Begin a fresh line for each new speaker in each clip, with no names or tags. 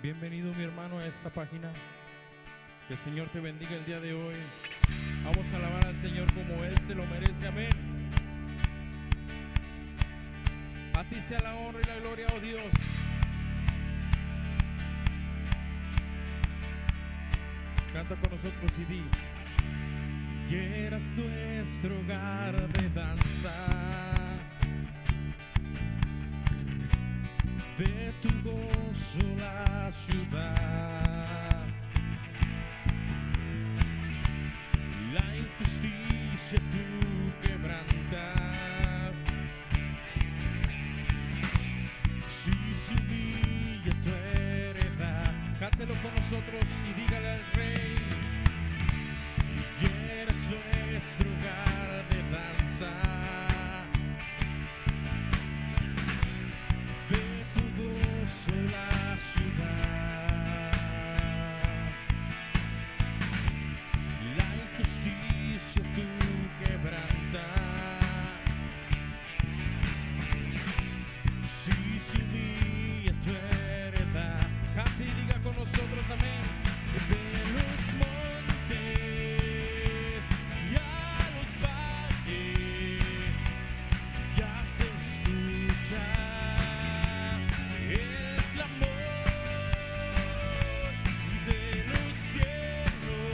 Bienvenido, mi hermano, a esta página. Que el Señor te bendiga el día de hoy. Vamos a alabar al Señor como Él se lo merece. Amén. A ti sea la honra y la gloria, oh Dios. Canta con nosotros y di: llenas nuestro hogar de danza, de tu gozo la ciudad. La injusticia tú quebrantas, si se humilla tu heredad. Cántelo con nosotros y dígale al Rey: llenas nuestro hogar de danza, de tu gozo la ciudad. La injusticia tú quebrantas, si se humilla tu heredad. Cante y diga con nosotros amén. De los montes y a los valles ya se escucha el clamor, y de los cielos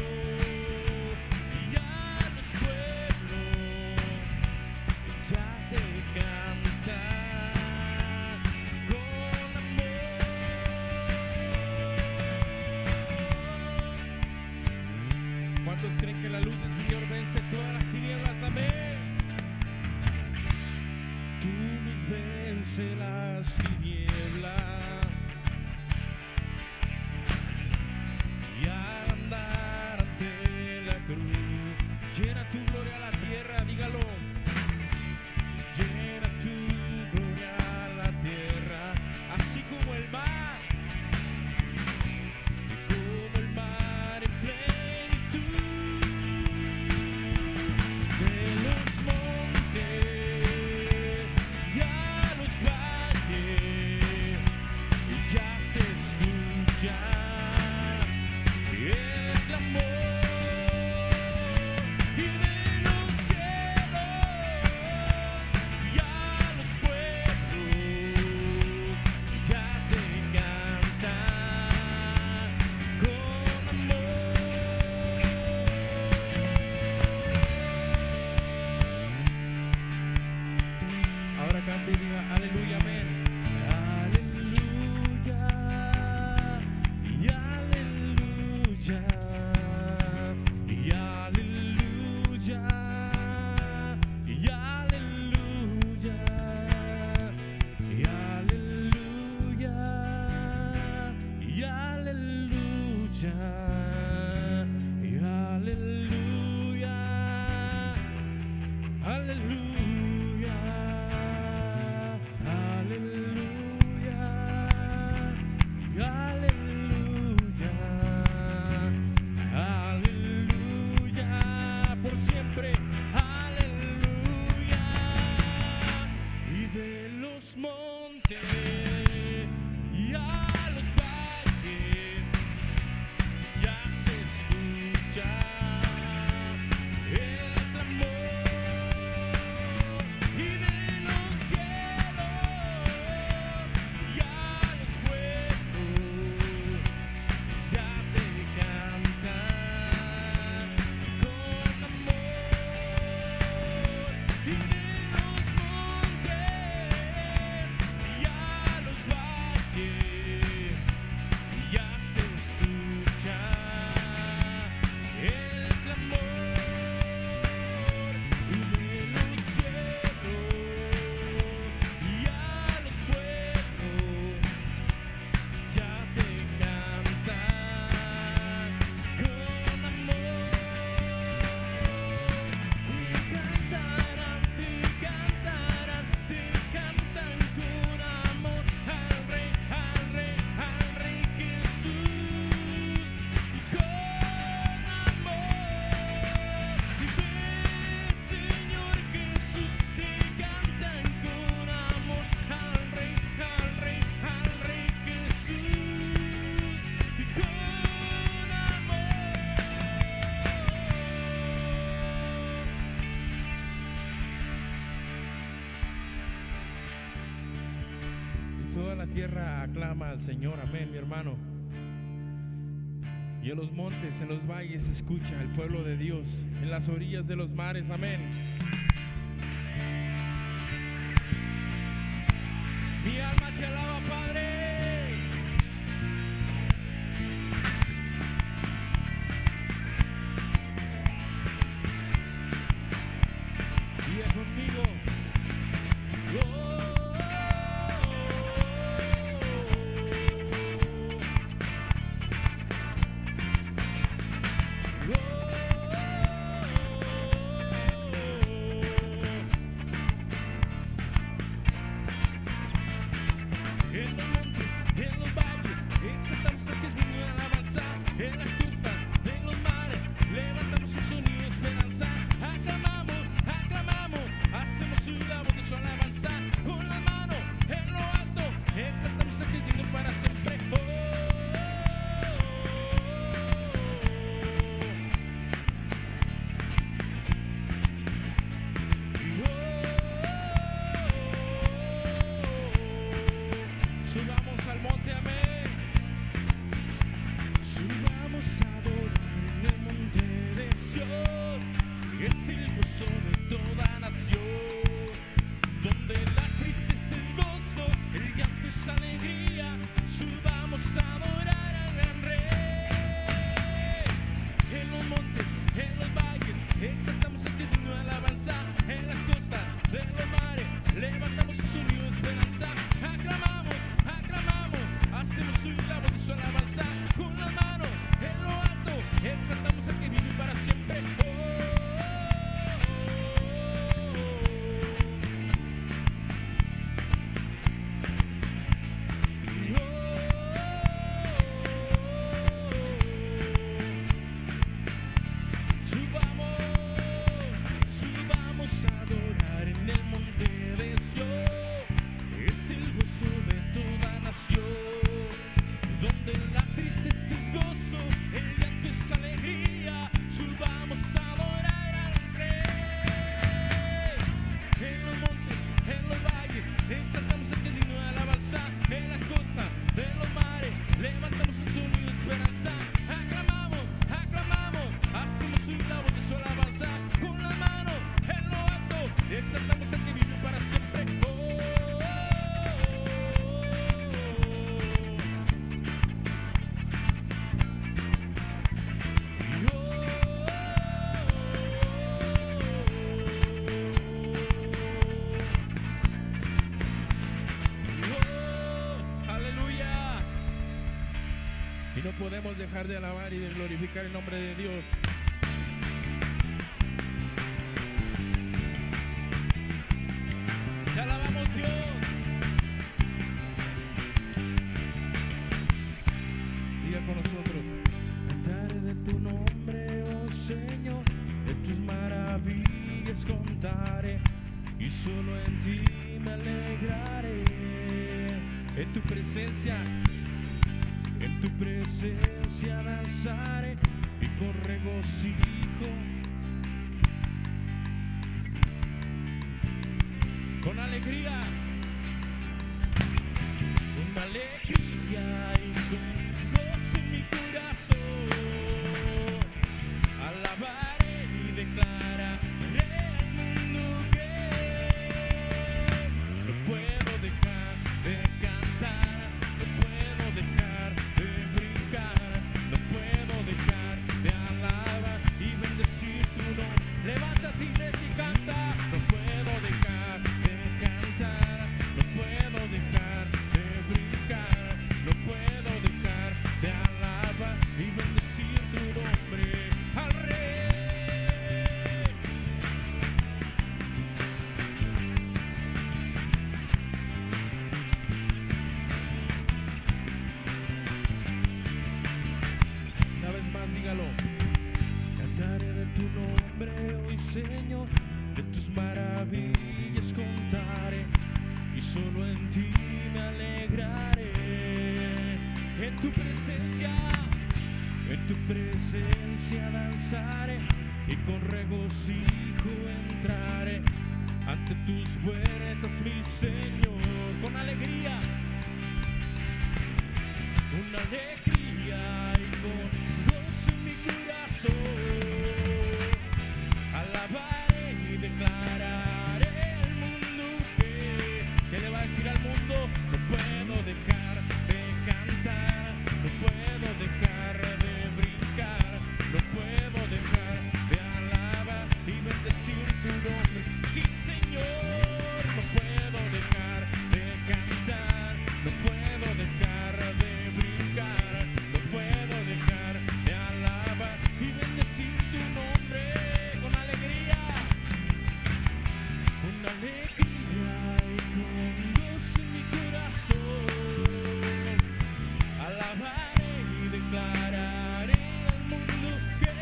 y a los pueblos ya te cantan con amor. ¿Cuántos creen que la luz del Señor vence todas las tinieblas? Amén. Tu luz vence las tinieblas, y al andar ante la cruz llena tu gloria a la tierra. Dígalo: llena tu gloria a la tierra, así como el mar, como el mar en plenitud. De los montes y a los valles ya se escucha el clamor, y de los cielos y a los pueblos ya te cantan con amor. Ahora canta y diga aleluya, amén. Aleluya y aleluya y aleluya y aleluya y aleluya y aleluya y aleluya, aleluya, aleluya, y aleluya, aleluya, por siempre, aleluya. Y de los montes y a los valles tierra aclama al Señor, amén, mi hermano. Y en los montes, en los valles se escucha el pueblo de Dios, en las orillas de los mares, amén. Mi alma te alaba, Padre. Diga conmigo. En los montes, en los valles, exaltamos al que es digno de alabanza. En las costas, en los mares, levantamos un sonido de esperanza. Aclamamos, aclamamos, hacemos su labor de su alabanza. Con la mano en lo alto, exaltamos al que es digno para siempre. Subamos al monte, amén. Subamos a adorar en el monte de Sión. Es el gozo de toda nación, donde la tristeza es gozo, el llanto es alegría. Subamos a adorar al gran Rey. En los montes, en los valles, exaltamos al que es digno de alabanza. En las costas de los mares, levantamos un sonido de esperanza. Aclamamos, aclamamos, hacemos su labor de su alabanza. Con la mano en lo alto, exaltamos al que vive para siempre. Subamos a adorar en el monte de Sión. Es el gozo de toda nación, donde la tristeza es gozo, el llanto es alegría. Subamos a adorar al Rey. En los montes, en los valles, exaltamos al que es digno de alabanza. En las costas de los mares, levantamos un sonido de esperanza. Aclamamos, aclamamos, hacemos su labor de su alabanza. Con la mano en lo alto, exaltamos al que vive para siempre. Aleluya. Y no podemos dejar de alabar y de glorificar el nombre de Dios. Te alabamos, Dios. Diga con nosotros. Cantaré de tu nombre, oh Señor, de tus maravillas contaré, y solo en ti me alegraré. En tu presencia danzaré y con regocijo, con alegría y con gozo en mi corazón. Alabaré y declararé al mundo que no puedo dejar de cantar, no puedo dejar de brincar, no puedo dejar de alabar y bendecir tu nombre. Levántate, iglesia, y canta. No puedo dejar de cantar, no puedo dejar de brincar, no puedo dejar de alabar y bendecir tu nombre al Rey. Una vez más, dígalo. Cantaré de tu nombre hoy, Señor, de tus maravillas contaré, y solo en ti me alegraré. En tu presencia danzaré y con regocijo entraré ante tus puertas, mi Señor, con alegría una alegría y con gozo en mi corazón. Alabaré y declararé al mundo que le va a decir al mundo: no puedo dejar de cantar, no puedo dejar de brincar, no puedo dejar de alabar y bendecir tu nombre. Sí, Señor, no puedo dejar de cantar, no puedo dejar de brincar, no puedo dejar de alabar y bendecir tu nombre con alegría, una alegría y con gozo en mi corazón. Alabaré y declararé al mundo que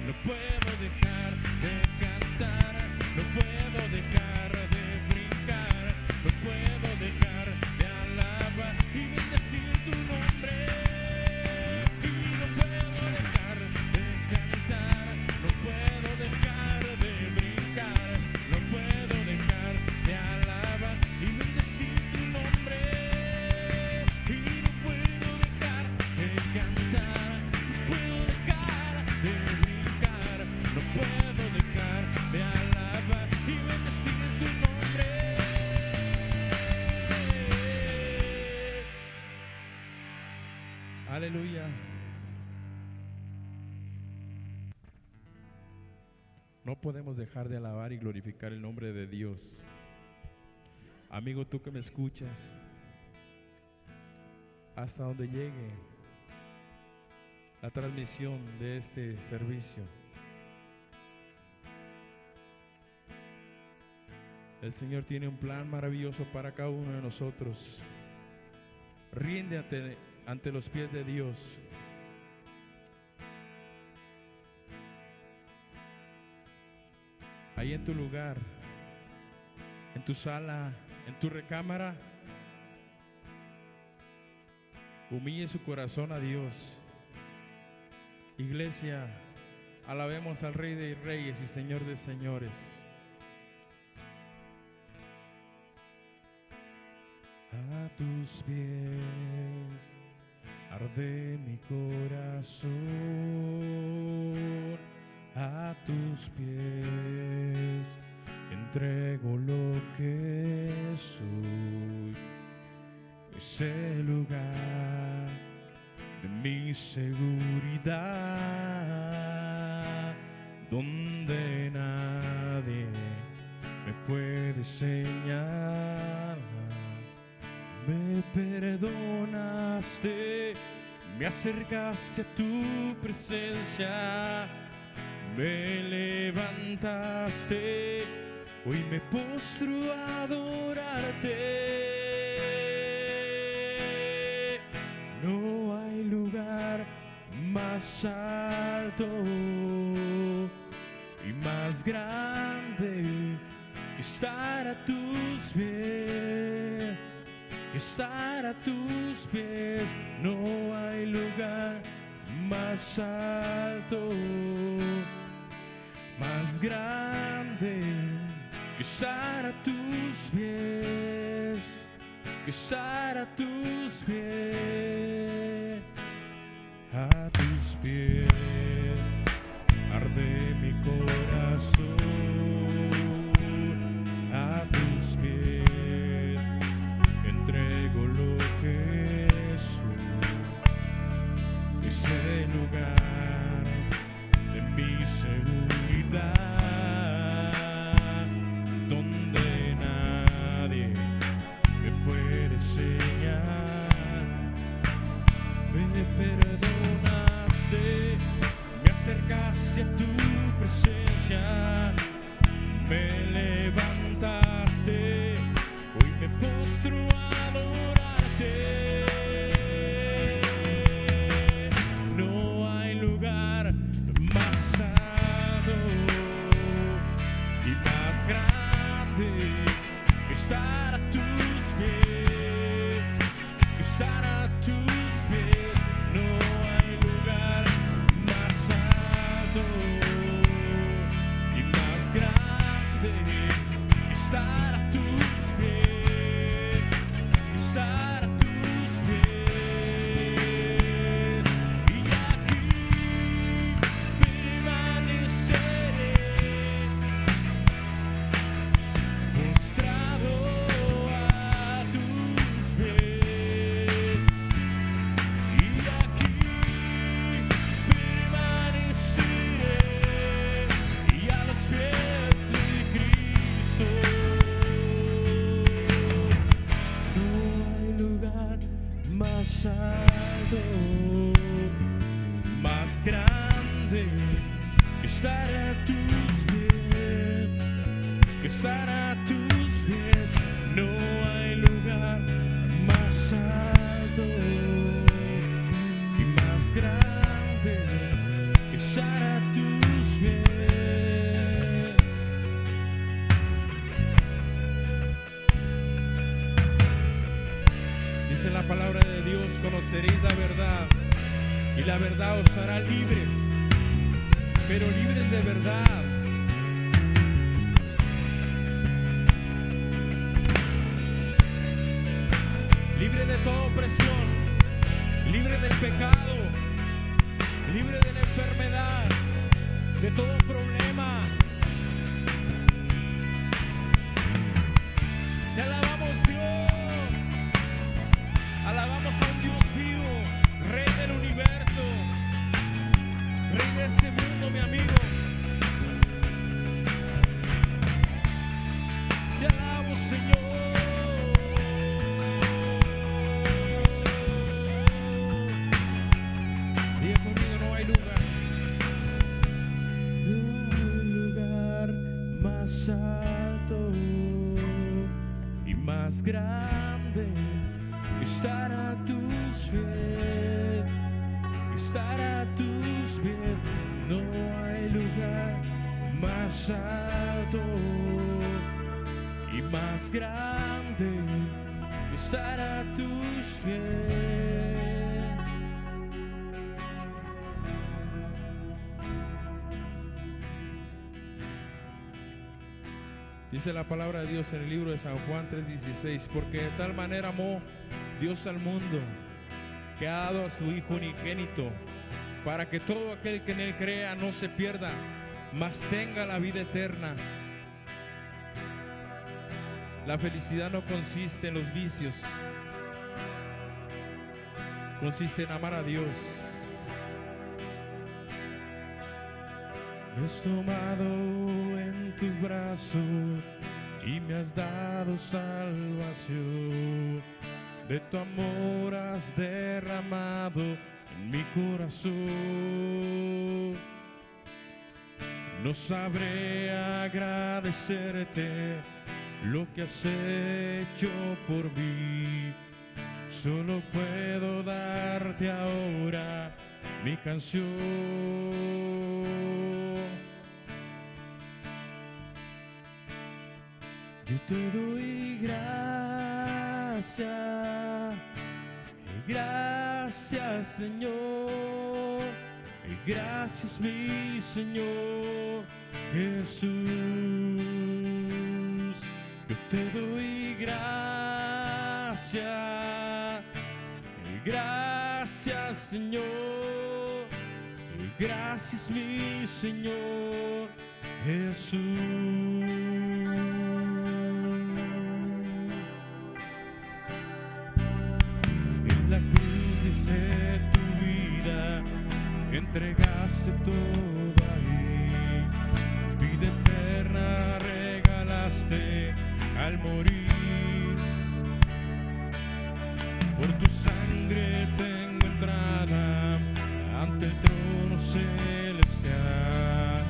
no puedo dejar de cantar, no puedo dejar de brincar, no puedo dejar de alabar y bendecir tu nombre. Y no puedo dejar de cantar, no puedo dejar de brincar, no puedo dejar de alabar y bendecir tu nombre. Y no puedo dejar de cantar, no puedo dejar de brincar, no puedo dejar de alabar y bendecir tu nombre. Aleluya. No podemos dejar de alabar y glorificar el nombre de Dios. Amigo, tú que me escuchas, hasta donde llegue la transmisión de este servicio, el Señor tiene un plan maravilloso para cada uno de nosotros. Ríndete ante los pies de Dios. Ahí en tu lugar, en tu sala, en tu recámara, humille su corazón a Dios. Iglesia, alabemos al Rey de Reyes y Señor de Señores. A tus pies arde mi corazón, a tus pies entrego lo que soy. Es el lugar de mi seguridad, donde nadie me puede señalar. Me perdonaste, me acercaste a tu presencia, me levantaste, hoy me postro a adorarte. No hay lugar más alto y más grande que estar a tus pies. Estar a tus pies, no hay lugar más alto, más grande que estar a tus pies, que estar a tus pies, a tus pies arde mi corazón, a tus pies entrego lo que soy. Es el lugar de mi seguridad, donde nadie me puede señalar. Me perdonaste, me acercaste a tu presencia, me levantaste, hoy me postro a adorarte. No hay grande que estar a tus pies, que estar a tus pies. No hay lugar más alto y más grande que estar a tus pies. Dice la palabra de Dios: conoceréis la verdad y la verdad os hará libres, pero libres de verdad. Libre de toda opresión, libre del pecado, libre de la enfermedad, de todo problema. Te alabamos, Dios. Alabamos a un Dios vivo, Rey del universo, Rey de este mundo, mi amigo. Te alabo, Señor. Diga conmigo: no hay lugar. No hay lugar más alto y más grande que estar a tus pies, que estar a tus pies. No hay lugar más alto y más grande que estar a tus pies. Dice la palabra de Dios en el libro de San Juan 3:16: porque de tal manera amó Dios al mundo, que ha dado a su Hijo unigénito, para que todo aquel que en él crea no se pierda, mas tenga la vida eterna. La felicidad no consiste en los vicios, consiste en amar a Dios. Me has tomado en tus brazos y me has dado salvación. De tu amor has derramado en mi corazón. No sabré agradecerte lo que has hecho por mí. Solo puedo darte ahora mi canción. Yo te doy gracias, gracias, Señor, gracias, mi Señor Jesús. Yo te doy gracias, gracias, Señor, gracias, mi Señor Jesús. De tu vida entregaste todo ahí, vida eterna regalaste al morir. Por tu sangre tengo entrada ante el trono celestial.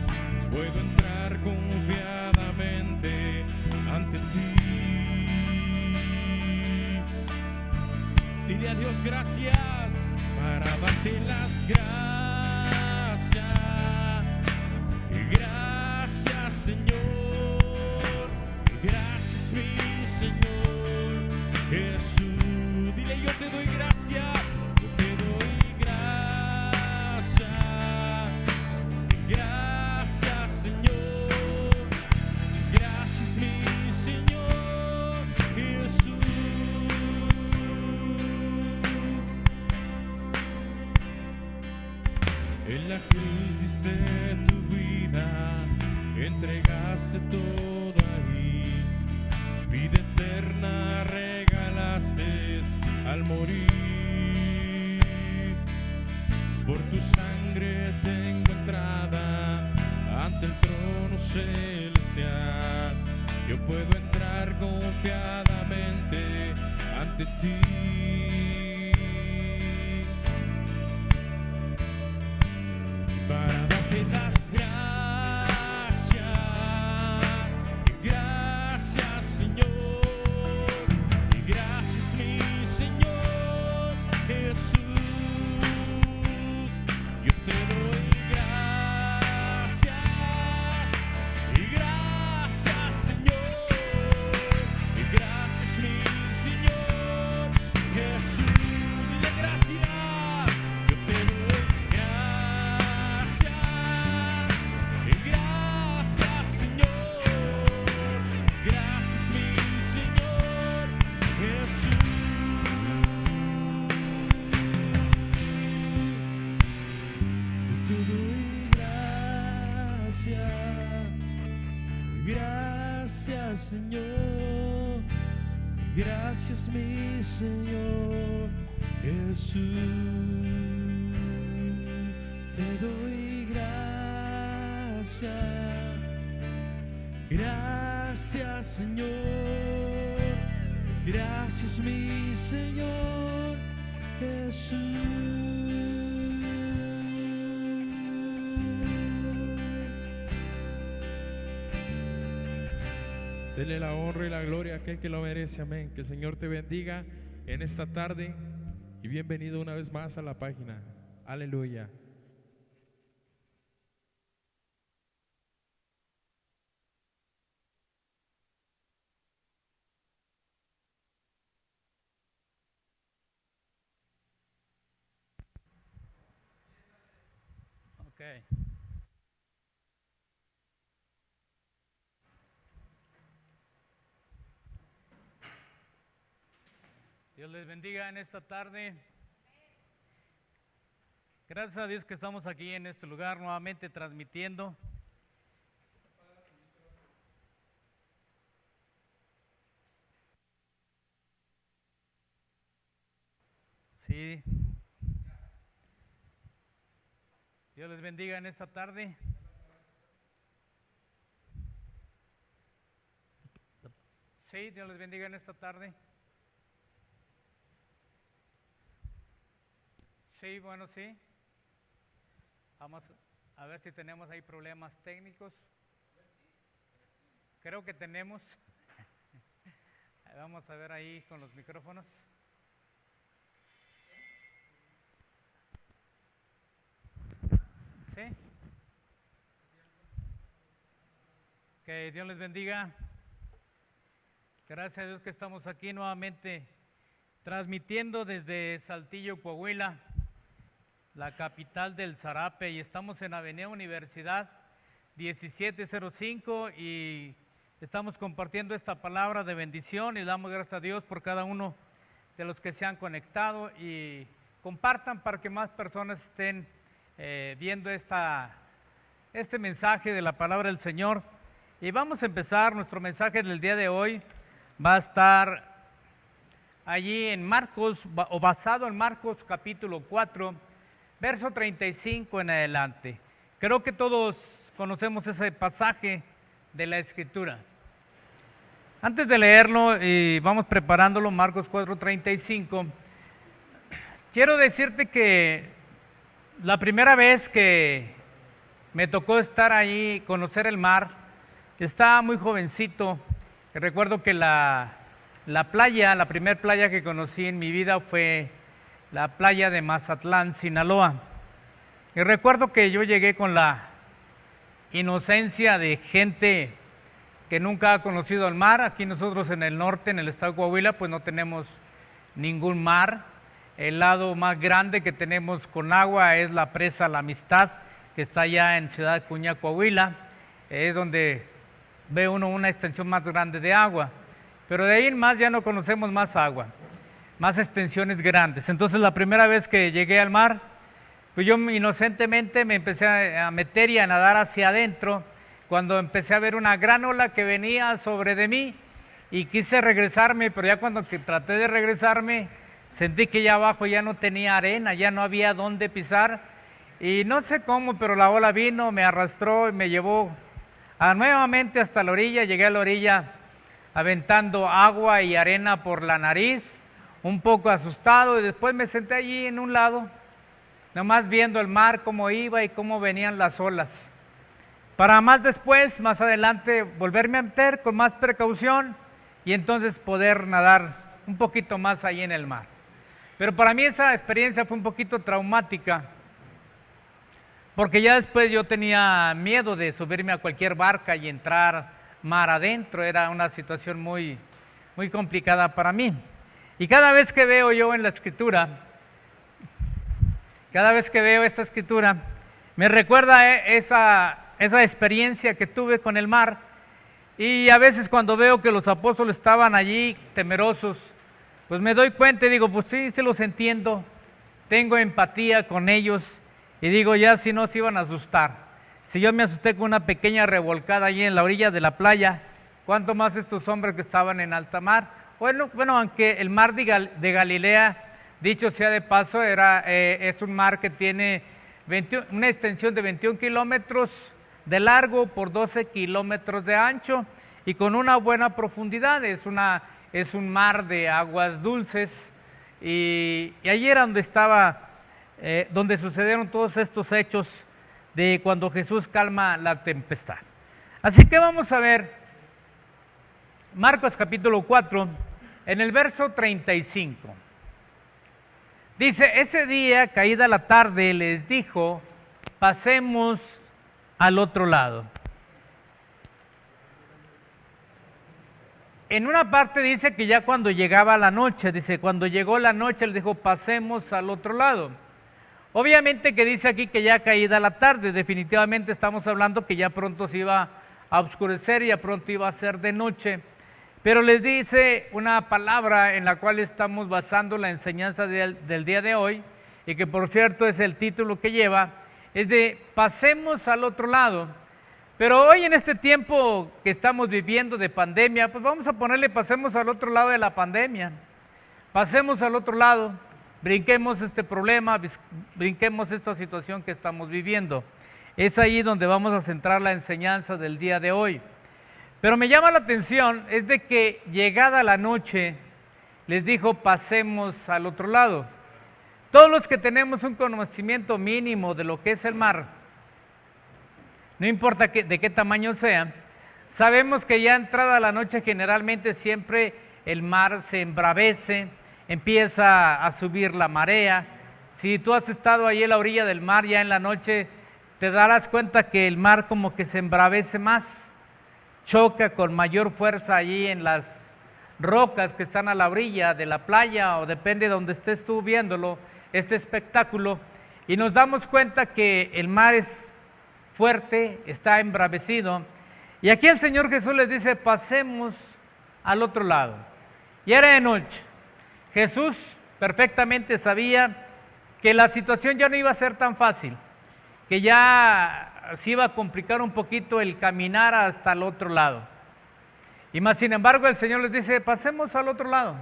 Puedo entrar confiadamente ante ti. Dile a Dios gracias, para darte las gracias. Gracias, Señor, gracias, mi Señor Jesús. Dile: yo te doy gracias, yo te doy gracias. Gracias, Señor, gracias, mi Señor Jesús. En la cruz diste tu vida, entregaste todo ahí, vida eterna regalaste al morir. Por tu sangre tengo entrada ante el trono celestial. Yo puedo entrar confiadamente ante ti. Señor. Gracias, mi Señor Jesús. Te doy gracias. Gracias, Señor. Gracias, mi Señor Jesús. Dele la honra y la gloria a aquel que lo merece. Amén. Que el Señor te bendiga en esta tarde y bienvenido una vez más a la página. Aleluya.
Okay. Dios les bendiga en esta tarde. Gracias a Dios que estamos aquí en este lugar nuevamente transmitiendo. Sí. Dios les bendiga en esta tarde. Sí, Dios les bendiga en esta tarde. Sí, bueno, sí. Vamos a ver si tenemos ahí problemas técnicos. Creo que tenemos. Vamos a ver ahí con los micrófonos. ¿Sí? Que Dios les bendiga. Gracias a Dios que estamos aquí nuevamente transmitiendo desde Saltillo, Coahuila, la capital del Zarape, y estamos en Avenida Universidad 1705 y estamos compartiendo esta palabra de bendición y damos gracias a Dios por cada uno de los que se han conectado y compartan para que más personas estén viendo este mensaje de la palabra del Señor. Y vamos a empezar nuestro mensaje del día de hoy. Va a estar allí en Marcos, o basado en Marcos capítulo 4, verso 35 en adelante. Creo que todos conocemos ese pasaje de la Escritura. Antes de leerlo y vamos preparándolo, Marcos 4:35, quiero decirte que la primera vez que me tocó estar ahí, conocer el mar, estaba muy jovencito. Recuerdo que la primera playa que conocí en mi vida fue la playa de Mazatlán, Sinaloa. Y recuerdo que yo llegué con la inocencia de gente que nunca ha conocido el mar. Aquí nosotros en el norte, en el estado de Coahuila, pues no tenemos ningún mar. El lado más grande que tenemos con agua es la presa La Amistad, que está allá en Ciudad Acuña, Coahuila. Es donde ve uno una extensión más grande de agua. Pero de ahí en más ya no conocemos más agua, más extensiones grandes. Entonces la primera vez que llegué al mar, pues yo inocentemente me empecé a meter y a nadar hacia adentro, cuando empecé a ver una gran ola que venía sobre de mí y quise regresarme, pero ya cuando traté de regresarme, sentí que ya abajo ya no tenía arena, ya no había dónde pisar y no sé cómo, pero la ola vino, me arrastró y me llevó nuevamente hasta la orilla. Llegué a la orilla aventando agua y arena por la nariz, un poco asustado, y después me senté allí en un lado, nomás viendo el mar, cómo iba y cómo venían las olas, para más después, más adelante, volverme a meter con más precaución y entonces poder nadar un poquito más ahí en el mar. Pero para mí esa experiencia fue un poquito traumática, porque ya después yo tenía miedo de subirme a cualquier barca y entrar mar adentro. Era una situación muy, muy complicada para mí. Y cada vez que veo yo en la Escritura, cada vez que veo esta Escritura, me recuerda esa experiencia que tuve con el mar. Y a veces cuando veo que los apóstoles estaban allí temerosos, pues me doy cuenta y digo, pues sí, se los entiendo, tengo empatía con ellos. Y digo, ya si no se iban a asustar. Si yo me asusté con una pequeña revolcada allí en la orilla de la playa, ¿Cuánto más estos hombres que estaban en alta mar? Bueno, aunque el mar de Galilea, dicho sea de paso, es un mar que tiene una extensión de 21 kilómetros de largo por 12 kilómetros de ancho y con una buena profundidad. Es un mar de aguas dulces y allí era donde donde sucedieron todos estos hechos de cuando Jesús calma la tempestad. Así que vamos a ver Marcos capítulo 4, en el verso 35. Dice, ese día, caída la tarde, les dijo, pasemos al otro lado. En una parte dice que ya cuando llegaba la noche, dice, cuando llegó la noche, les dijo, pasemos al otro lado. Obviamente que dice aquí que ya caída la tarde, definitivamente estamos hablando que ya pronto se iba a oscurecer y ya pronto iba a ser de noche. Pero les dice una palabra en la cual estamos basando la enseñanza del día de hoy, y que por cierto es el título que lleva, es de pasemos al otro lado. Pero hoy en este tiempo que estamos viviendo de pandemia, pues vamos a ponerle pasemos al otro lado de la pandemia. Pasemos al otro lado, brinquemos este problema, brinquemos esta situación que estamos viviendo. Es ahí donde vamos a centrar la enseñanza del día de hoy. Pero me llama la atención es de que llegada la noche les dijo pasemos al otro lado. Todos los que tenemos un conocimiento mínimo de lo que es el mar, no importa de qué tamaño sea, sabemos que ya entrada la noche generalmente siempre el mar se embravece, empieza a subir la marea. Si tú has estado ahí en la orilla del mar ya en la noche, te darás cuenta que el mar como que se embravece más, choca con mayor fuerza allí en las rocas que están a la orilla de la playa o depende de donde estés tú viéndolo, este espectáculo, y nos damos cuenta que el mar es fuerte, está embravecido, y aquí el Señor Jesús les dice pasemos al otro lado. Y era de noche. Jesús perfectamente sabía que la situación ya no iba a ser tan fácil, que ya se iba a complicar un poquito el caminar hasta el otro lado. Y más sin embargo el Señor les dice, pasemos al otro lado,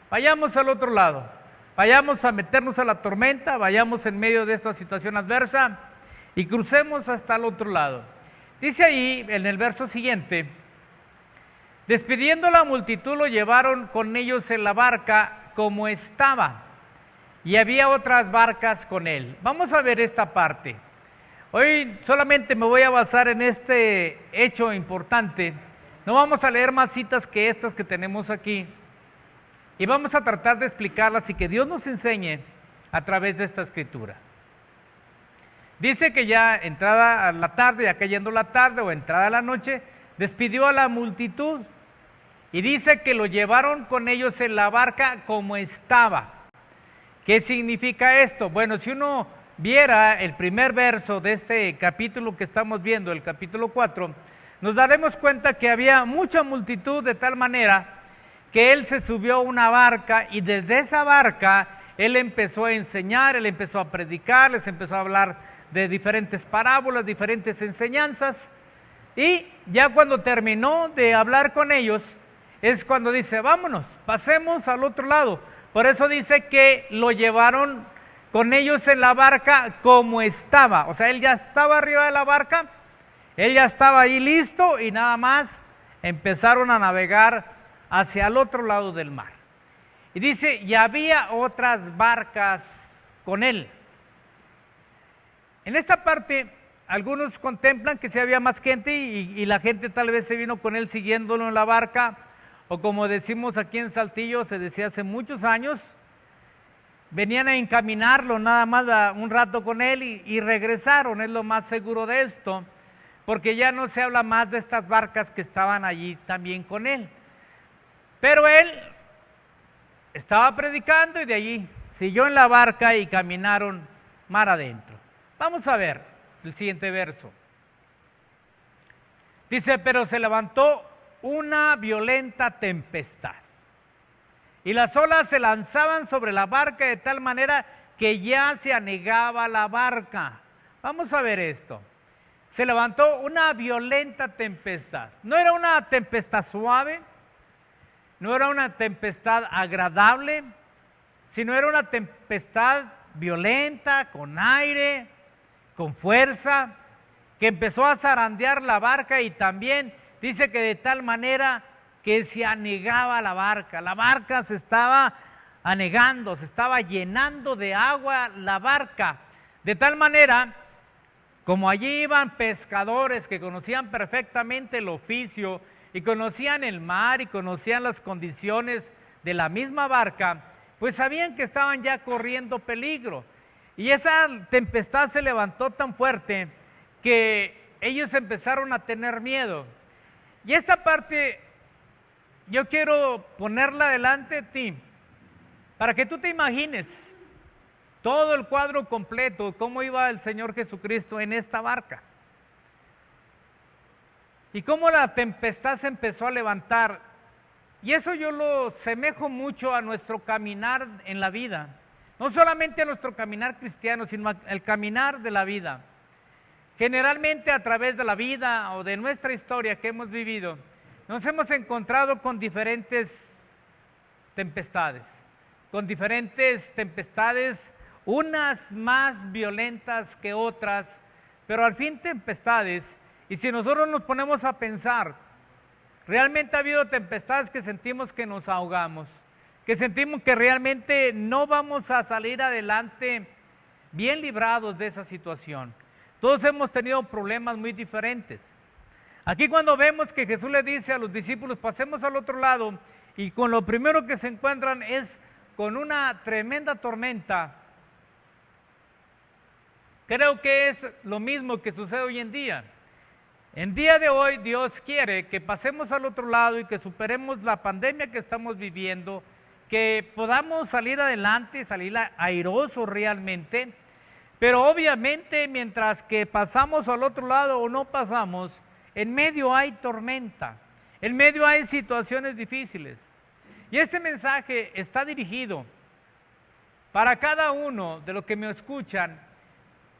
vayamos al otro lado, vayamos a meternos a la tormenta, vayamos en medio de esta situación adversa y crucemos hasta el otro lado. Dice ahí en el verso siguiente, despidiendo la multitud lo llevaron con ellos en la barca como estaba, y había otras barcas con él. Vamos a ver esta parte. Hoy solamente me voy a basar en este hecho importante. No vamos a leer más citas que estas que tenemos aquí. Y vamos a tratar de explicarlas y que Dios nos enseñe a través de esta escritura. Dice que ya entrada a la tarde, ya cayendo la tarde o entrada a la noche, despidió a la multitud. Y dice que lo llevaron con ellos en la barca como estaba. ¿Qué significa esto? Bueno, si uno viera el primer verso de este capítulo que estamos viendo, el capítulo 4, nos daremos cuenta que había mucha multitud de tal manera que él se subió a una barca y desde esa barca él empezó a enseñar, él empezó a predicar, les empezó a hablar de diferentes parábolas, diferentes enseñanzas, y ya cuando terminó de hablar con ellos es cuando dice, vámonos, pasemos al otro lado. Por eso dice que lo llevaron con ellos en la barca como estaba, o sea, él ya estaba arriba de la barca, él ya estaba ahí listo y nada más empezaron a navegar hacia el otro lado del mar. Y dice, y había otras barcas con él. En esta parte, algunos contemplan que sí había más gente y la gente tal vez se vino con él siguiéndolo en la barca, o como decimos aquí en Saltillo, se decía hace muchos años, venían a encaminarlo nada más un rato con él y regresaron, es lo más seguro de esto, porque ya no se habla más de estas barcas que estaban allí también con él. Pero él estaba predicando y de allí siguió en la barca y caminaron mar adentro. Vamos a ver el siguiente verso. Dice, pero se levantó una violenta tempestad y las olas se lanzaban sobre la barca de tal manera que ya se anegaba la barca. Vamos a ver esto. se levantó una violenta tempestad. No era una tempestad suave, no era una tempestad agradable, sino era una tempestad violenta, con aire, con fuerza, que empezó a zarandear la barca y también dice que de tal manera que se anegaba la barca se estaba anegando, se estaba llenando de agua la barca, de tal manera como allí iban pescadores que conocían perfectamente el oficio y conocían el mar y conocían las condiciones de la misma barca, pues sabían que estaban ya corriendo peligro. Y esa tempestad se levantó tan fuerte que ellos empezaron a tener miedo. Y esta parte yo quiero ponerla delante de ti para que tú te imagines todo el cuadro completo, cómo iba el Señor Jesucristo en esta barca. Y cómo la tempestad se empezó a levantar. Y eso yo lo semejo mucho a nuestro caminar en la vida. No solamente a nuestro caminar cristiano, sino al caminar de la vida. Generalmente a través de la vida o de nuestra historia que hemos vivido, nos hemos encontrado con diferentes tempestades. Con diferentes tempestades, unas más violentas que otras, pero al fin tempestades. Y si nosotros nos ponemos a pensar, realmente ha habido tempestades que sentimos que nos ahogamos, que sentimos que realmente no vamos a salir adelante bien librados de esa situación. Todos hemos tenido problemas muy diferentes. Aquí cuando vemos que Jesús le dice a los discípulos, pasemos al otro lado, y con lo primero que se encuentran es con una tremenda tormenta. Creo que es lo mismo que sucede hoy en día. En día de hoy Dios quiere que pasemos al otro lado y que superemos la pandemia que estamos viviendo, que podamos salir adelante, salir airosos realmente, pero obviamente mientras que pasamos al otro lado o no pasamos, en medio hay tormenta, en medio hay situaciones difíciles. Y este mensaje está dirigido para cada uno de los que me escuchan,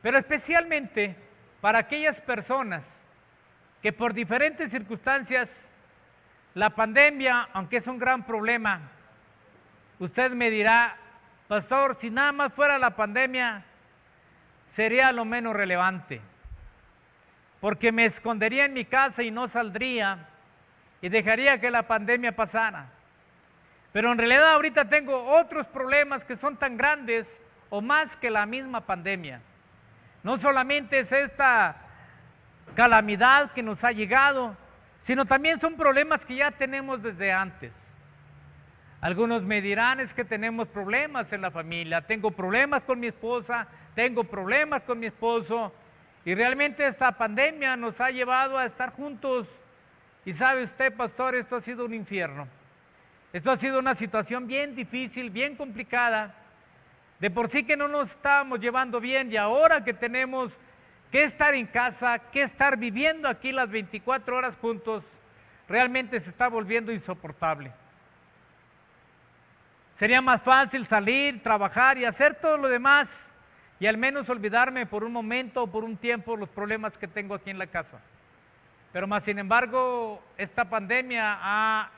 pero especialmente para aquellas personas que por diferentes circunstancias, la pandemia, aunque es un gran problema, usted me dirá, pastor, si nada más fuera la pandemia, sería lo menos relevante, porque me escondería en mi casa y no saldría y dejaría que la pandemia pasara. Pero en realidad ahorita tengo otros problemas que son tan grandes o más que la misma pandemia. No solamente es esta calamidad que nos ha llegado, sino también son problemas que ya tenemos desde antes. Algunos me dirán, es que tenemos problemas en la familia, tengo problemas con mi esposa, tengo problemas con mi esposo, y realmente esta pandemia nos ha llevado a estar juntos. Y sabe usted, pastor, esto ha sido un infierno. Esto ha sido una situación bien difícil, bien complicada. De por sí que no nos estábamos llevando bien, y ahora que tenemos que estar en casa, que estar viviendo aquí las 24 horas juntos, realmente se está volviendo insoportable. Sería más fácil salir, trabajar y hacer todo lo demás, y al menos olvidarme por un momento o por un tiempo los problemas que tengo aquí en la casa. Pero más sin embargo, esta pandemia ha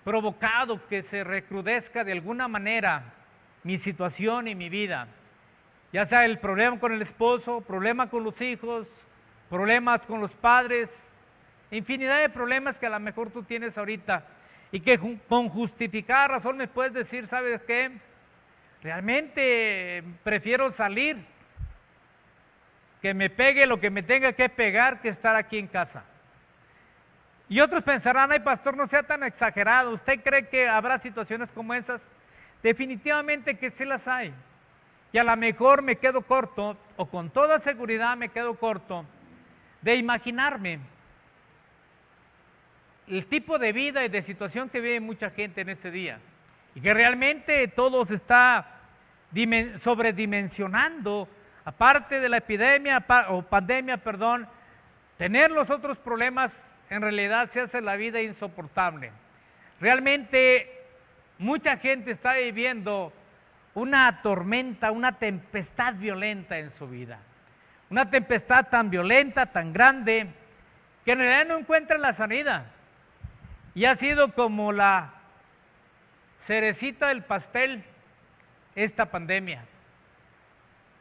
provocado que se recrudezca de alguna manera mi situación y mi vida. Ya sea el problema con el esposo, problema con los hijos, problemas con los padres, infinidad de problemas que a lo mejor tú tienes ahorita y que con justificada razón me puedes decir, ¿sabes qué? Realmente prefiero salir, que me pegue lo que me tenga que pegar, que estar aquí en casa. Y otros pensarán, ay pastor, no sea tan exagerado, ¿usted cree que habrá situaciones como esas? Definitivamente que sí las hay. Y a lo mejor me quedo corto, o con toda seguridad me quedo corto, de imaginarme el tipo de vida y de situación que vive mucha gente en este día. Y que realmente todo se está sobredimensionando, aparte de la epidemia o pandemia, perdón, tener los otros problemas en realidad se hace la vida insoportable. Realmente mucha gente está viviendo una tormenta, una tempestad violenta en su vida. una tempestad tan violenta, tan grande, que en realidad no encuentra la salida. Y ha sido como la cerecita del pastel esta pandemia.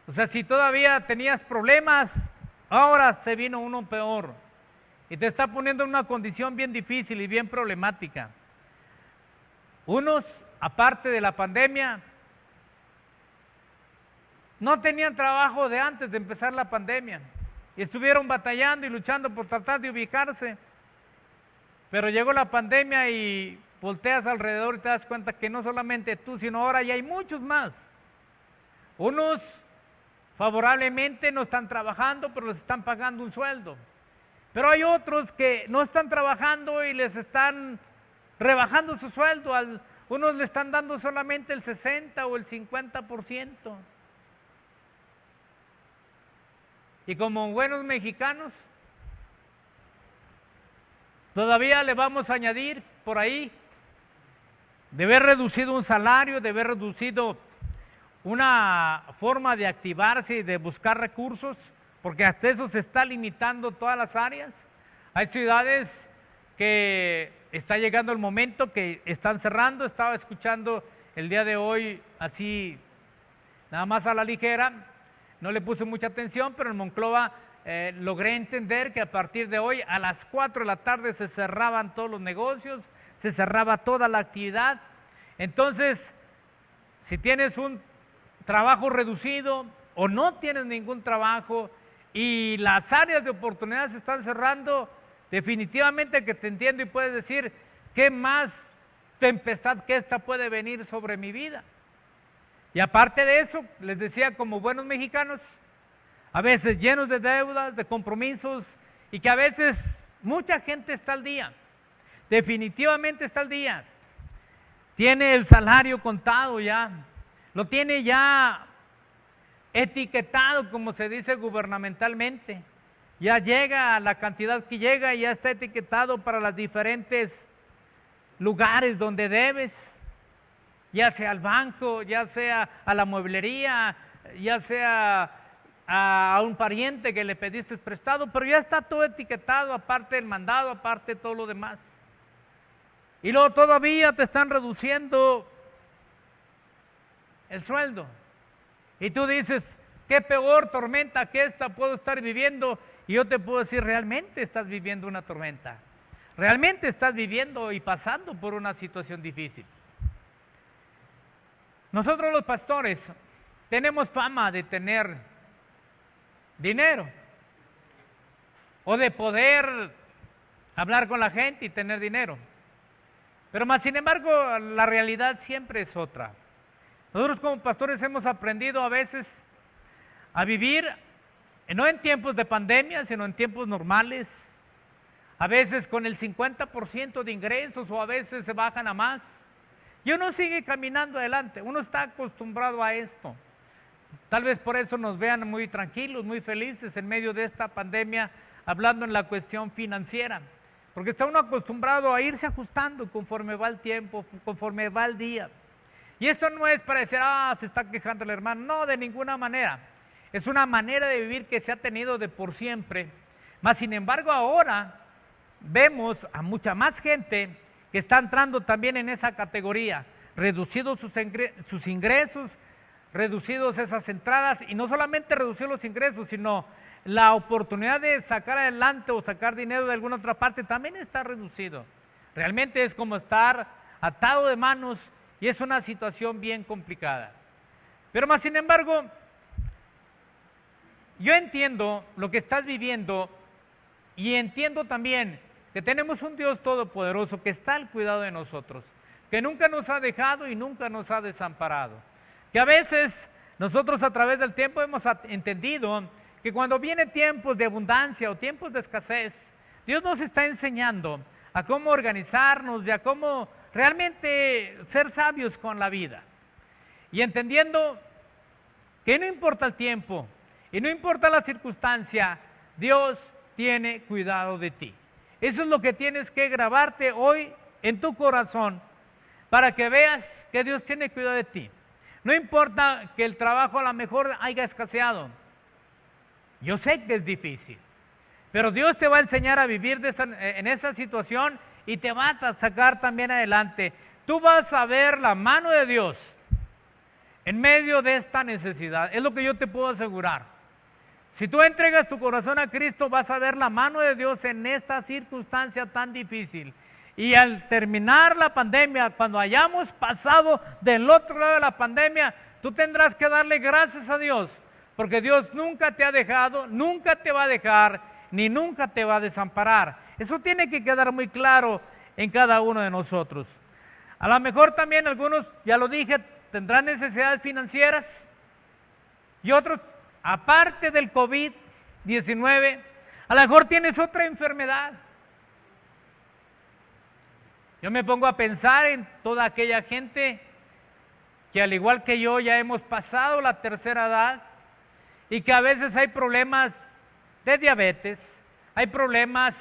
O sea, si todavía tenías problemas, ahora se vino uno peor y te está poniendo en una condición bien difícil y bien problemática. Unos, aparte de la pandemia, no tenían trabajo de antes de empezar la pandemia y estuvieron batallando y luchando por tratar de ubicarse. Pero llegó la pandemia y volteas alrededor y te das cuenta que no solamente tú, sino ahora ya hay muchos más. Unos favorablemente no están trabajando, pero les están pagando un sueldo. Pero hay otros que no están trabajando y les están rebajando su sueldo. Unos le están dando solamente el 60 o el 50%. Y como buenos mexicanos, todavía le vamos a añadir por ahí de haber reducido un salario, de haber reducido una forma de activarse y de buscar recursos, porque hasta eso se está limitando todas las áreas. Hay ciudades que está llegando el momento que están cerrando. Estaba escuchando el día de hoy así, nada más a la ligera, no le puse mucha atención, pero en Monclova logré entender que a partir de hoy a las 4 de la tarde se cerraban todos los negocios, se cerraba toda la actividad. Entonces, si tienes un trabajo reducido o no tienes ningún trabajo y las áreas de oportunidad se están cerrando, definitivamente que te entiendo y puedes decir, ¿qué más tempestad que esta puede venir sobre mi vida? Y aparte de eso, les decía, como buenos mexicanos, a veces llenos de deudas, de compromisos, y que a veces mucha gente está al día, definitivamente está al día, tiene el salario contado ya, lo tiene ya etiquetado, como se dice gubernamentalmente, ya llega a la cantidad que llega y ya está etiquetado para los diferentes lugares donde debes, ya sea al banco, ya sea a la mueblería, ya sea a un pariente que le pediste prestado, pero ya está todo etiquetado, aparte del mandado, aparte de todo lo demás. Y luego todavía te están reduciendo el sueldo. Y tú dices, qué peor tormenta que esta puedo estar viviendo. Y yo te puedo decir, realmente estás viviendo una tormenta. Realmente estás viviendo y pasando por una situación difícil. Nosotros los pastores tenemos fama de tener dinero o de poder hablar con la gente y tener dinero. Pero más sin embargo, la realidad siempre es otra. Nosotros como pastores hemos aprendido a veces a vivir, no en tiempos de pandemia, sino en tiempos normales, a veces con el 50% de ingresos o a veces se bajan a más. Y uno sigue caminando adelante, uno está acostumbrado a esto. Tal vez por eso nos vean muy tranquilos, muy felices en medio de esta pandemia, hablando en la cuestión financiera. Porque está uno acostumbrado a irse ajustando conforme va el tiempo, conforme va el día. Y esto no es para decir, se está quejando el hermano. No, de ninguna manera. Es una manera de vivir que se ha tenido de por siempre. Mas, sin embargo, ahora vemos a mucha más gente que está entrando también en esa categoría. Reducidos sus ingresos, reducidos esas entradas. Y no solamente reducir los ingresos, sino la oportunidad de sacar adelante o sacar dinero de alguna otra parte también está reducido. Realmente es como estar atado de manos y es una situación bien complicada. Pero más sin embargo, yo entiendo lo que estás viviendo y entiendo también que tenemos un Dios todopoderoso que está al cuidado de nosotros, que nunca nos ha dejado y nunca nos ha desamparado. Que a veces nosotros a través del tiempo hemos entendido que cuando vienen tiempos de abundancia o tiempos de escasez, Dios nos está enseñando a cómo organizarnos y a cómo realmente ser sabios con la vida. Y entendiendo que no importa el tiempo y no importa la circunstancia, Dios tiene cuidado de ti. Eso es lo que tienes que grabarte hoy en tu corazón para que veas que Dios tiene cuidado de ti. No importa que el trabajo a lo mejor haya escaseado. Yo sé que es difícil, pero Dios te va a enseñar a vivir en esa situación y te va a sacar también adelante. Tú vas a ver la mano de Dios en medio de esta necesidad. Es lo que yo te puedo asegurar. Si tú entregas tu corazón a Cristo, vas a ver la mano de Dios en esta circunstancia tan difícil. Y al terminar la pandemia, cuando hayamos pasado del otro lado de la pandemia, tú tendrás que darle gracias a Dios, porque Dios nunca te ha dejado, nunca te va a dejar, ni nunca te va a desamparar. Eso tiene que quedar muy claro en cada uno de nosotros. A lo mejor también algunos, ya lo dije, tendrán necesidades financieras y otros, aparte del COVID-19, a lo mejor tienes otra enfermedad. Yo me pongo a pensar en toda aquella gente que al igual que yo ya hemos pasado la tercera edad y que a veces hay problemas de diabetes, hay problemas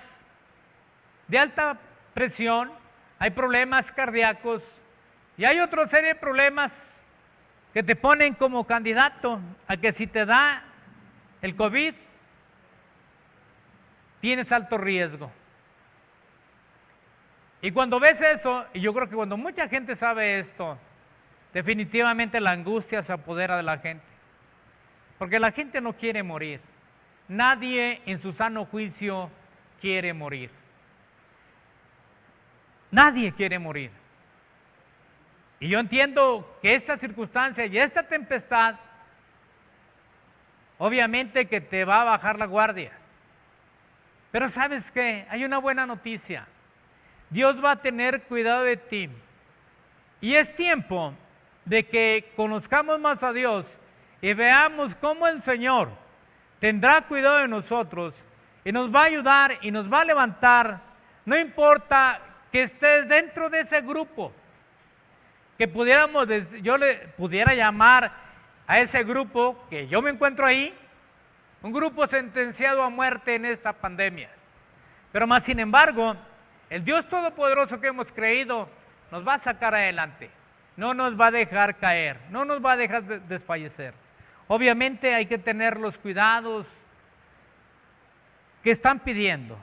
de alta presión, hay problemas cardíacos y hay otra serie de problemas que te ponen como candidato a que si te da el COVID, tienes alto riesgo. Y cuando ves eso, y yo creo que cuando mucha gente sabe esto, definitivamente la angustia se apodera de la gente. Porque la gente no quiere morir. Nadie en su sano juicio quiere morir. Nadie quiere morir. Y yo entiendo que esta circunstancia y esta tempestad, obviamente que te va a bajar la guardia. Pero ¿sabes qué? Hay una buena noticia. Dios va a tener cuidado de ti. Y es tiempo de que conozcamos más a Dios y veamos cómo el Señor tendrá cuidado de nosotros y nos va a ayudar y nos va a levantar. No importa que estés dentro de ese grupo, que yo le pudiera llamar a ese grupo que yo me encuentro ahí, un grupo sentenciado a muerte en esta pandemia. Pero más sin embargo, el Dios Todopoderoso que hemos creído nos va a sacar adelante, no nos va a dejar caer, no nos va a dejar desfallecer. Obviamente hay que tener los cuidados que están pidiendo,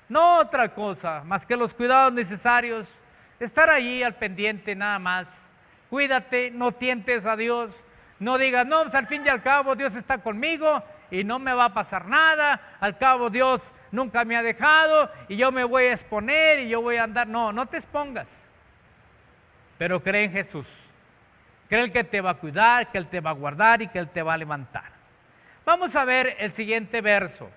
no otra cosa más que los cuidados necesarios, estar allí al pendiente nada más. Cuídate, no tientes a Dios, no digas, no, pues al fin y al cabo Dios está conmigo y no me va a pasar nada, al cabo Dios nunca me ha dejado y yo me voy a exponer y yo voy a andar. No, no te expongas, pero cree en Jesús. Cree que te va a cuidar, que Él te va a guardar y que Él te va a levantar. Vamos a ver el siguiente verso.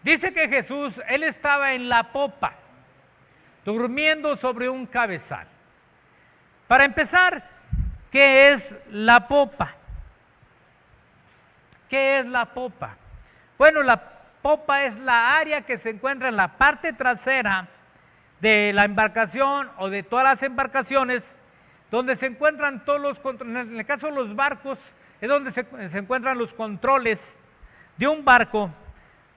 Dice que Jesús, Él estaba en la popa, durmiendo sobre un cabezal. Para empezar, ¿qué es la popa? ¿Qué es la popa? Bueno, la popa es la área que se encuentra en la parte trasera de la embarcación o de todas las embarcaciones, donde se encuentran todos los controles. En el caso de los barcos, es donde se encuentran los controles de un barco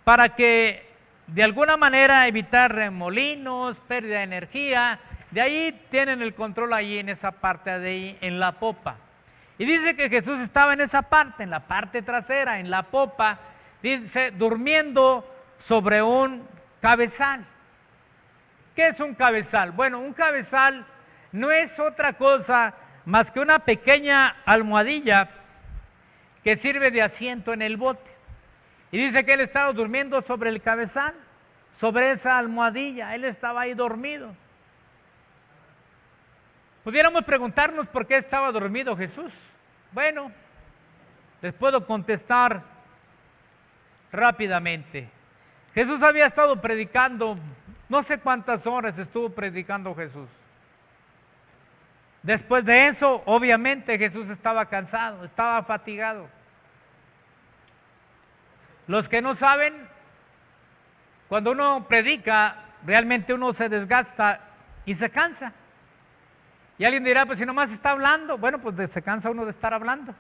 para que de alguna manera evitar remolinos, pérdida de energía. De ahí tienen el control ahí en esa parte de ahí, en la popa. Y dice que Jesús estaba en esa parte, en la parte trasera, en la popa, dice, durmiendo sobre un cabezal. ¿Qué es un cabezal? Bueno, un cabezal no es otra cosa más que una pequeña almohadilla que sirve de asiento en el bote. Y dice que él estaba durmiendo sobre el cabezal, sobre esa almohadilla, él estaba ahí dormido. Pudiéramos preguntarnos por qué estaba dormido Jesús. Bueno, les puedo contestar rápidamente. Jesús había estado predicando, no sé cuántas horas estuvo predicando Jesús. Después de eso, obviamente Jesús estaba cansado, estaba fatigado. Los que no saben, cuando uno predica, realmente uno se desgasta y se cansa. Y alguien dirá, pues si nomás está hablando, bueno, pues se cansa uno de estar hablando.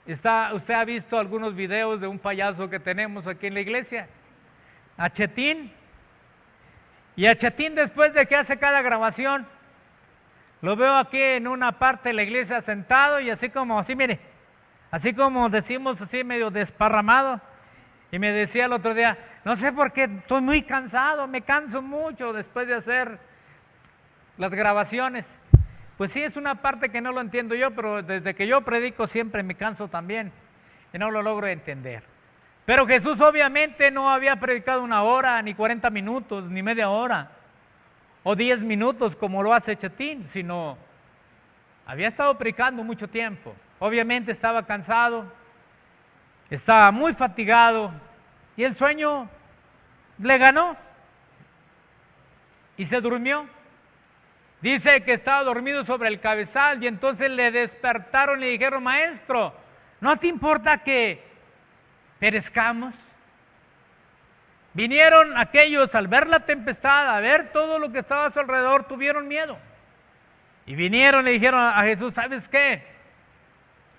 Usted ha visto algunos videos de un payaso que tenemos aquí en la iglesia, a Chetín. Y a Chetín, después de que hace cada grabación, lo veo aquí en una parte de la iglesia sentado y así como así, mire, así como decimos así medio desparramado. Y me decía el otro día, no sé por qué estoy muy cansado, me canso mucho después de hacer las grabaciones. Pues sí, es una parte que no lo entiendo yo, pero desde que yo predico siempre me canso también y no lo logro entender. Pero Jesús obviamente no había predicado 1 hora, ni 40 minutos, ni media hora, o 10 minutos como lo hace Chetín, sino había estado predicando mucho tiempo. Obviamente estaba cansado, estaba muy fatigado y el sueño le ganó y se durmió. Dice que estaba dormido sobre el cabezal y entonces le despertaron y le dijeron, maestro, ¿no te importa que perezcamos? Vinieron aquellos al ver la tempestad, a ver todo lo que estaba a su alrededor, tuvieron miedo. Y vinieron y le dijeron a Jesús, ¿sabes qué?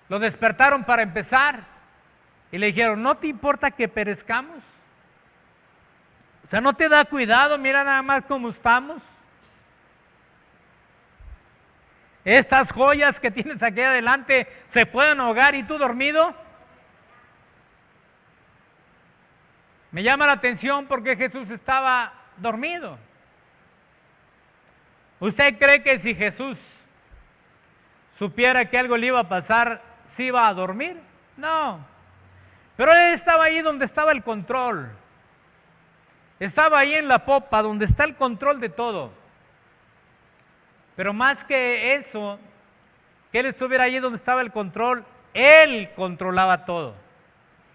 Lo despertaron para empezar y le dijeron, ¿no te importa que perezcamos? O sea, ¿no te da cuidado? Mira nada más cómo estamos. Estas joyas que tienes aquí adelante se pueden ahogar y tú dormido. Me llama la atención porque Jesús estaba dormido. ¿Usted cree que si Jesús supiera que algo le iba a pasar, sí iba a dormir? No. Pero él estaba ahí donde estaba el control. Estaba ahí en la popa, donde está el control de todo. Pero más que eso, que él estuviera allí donde estaba el control, él controlaba todo.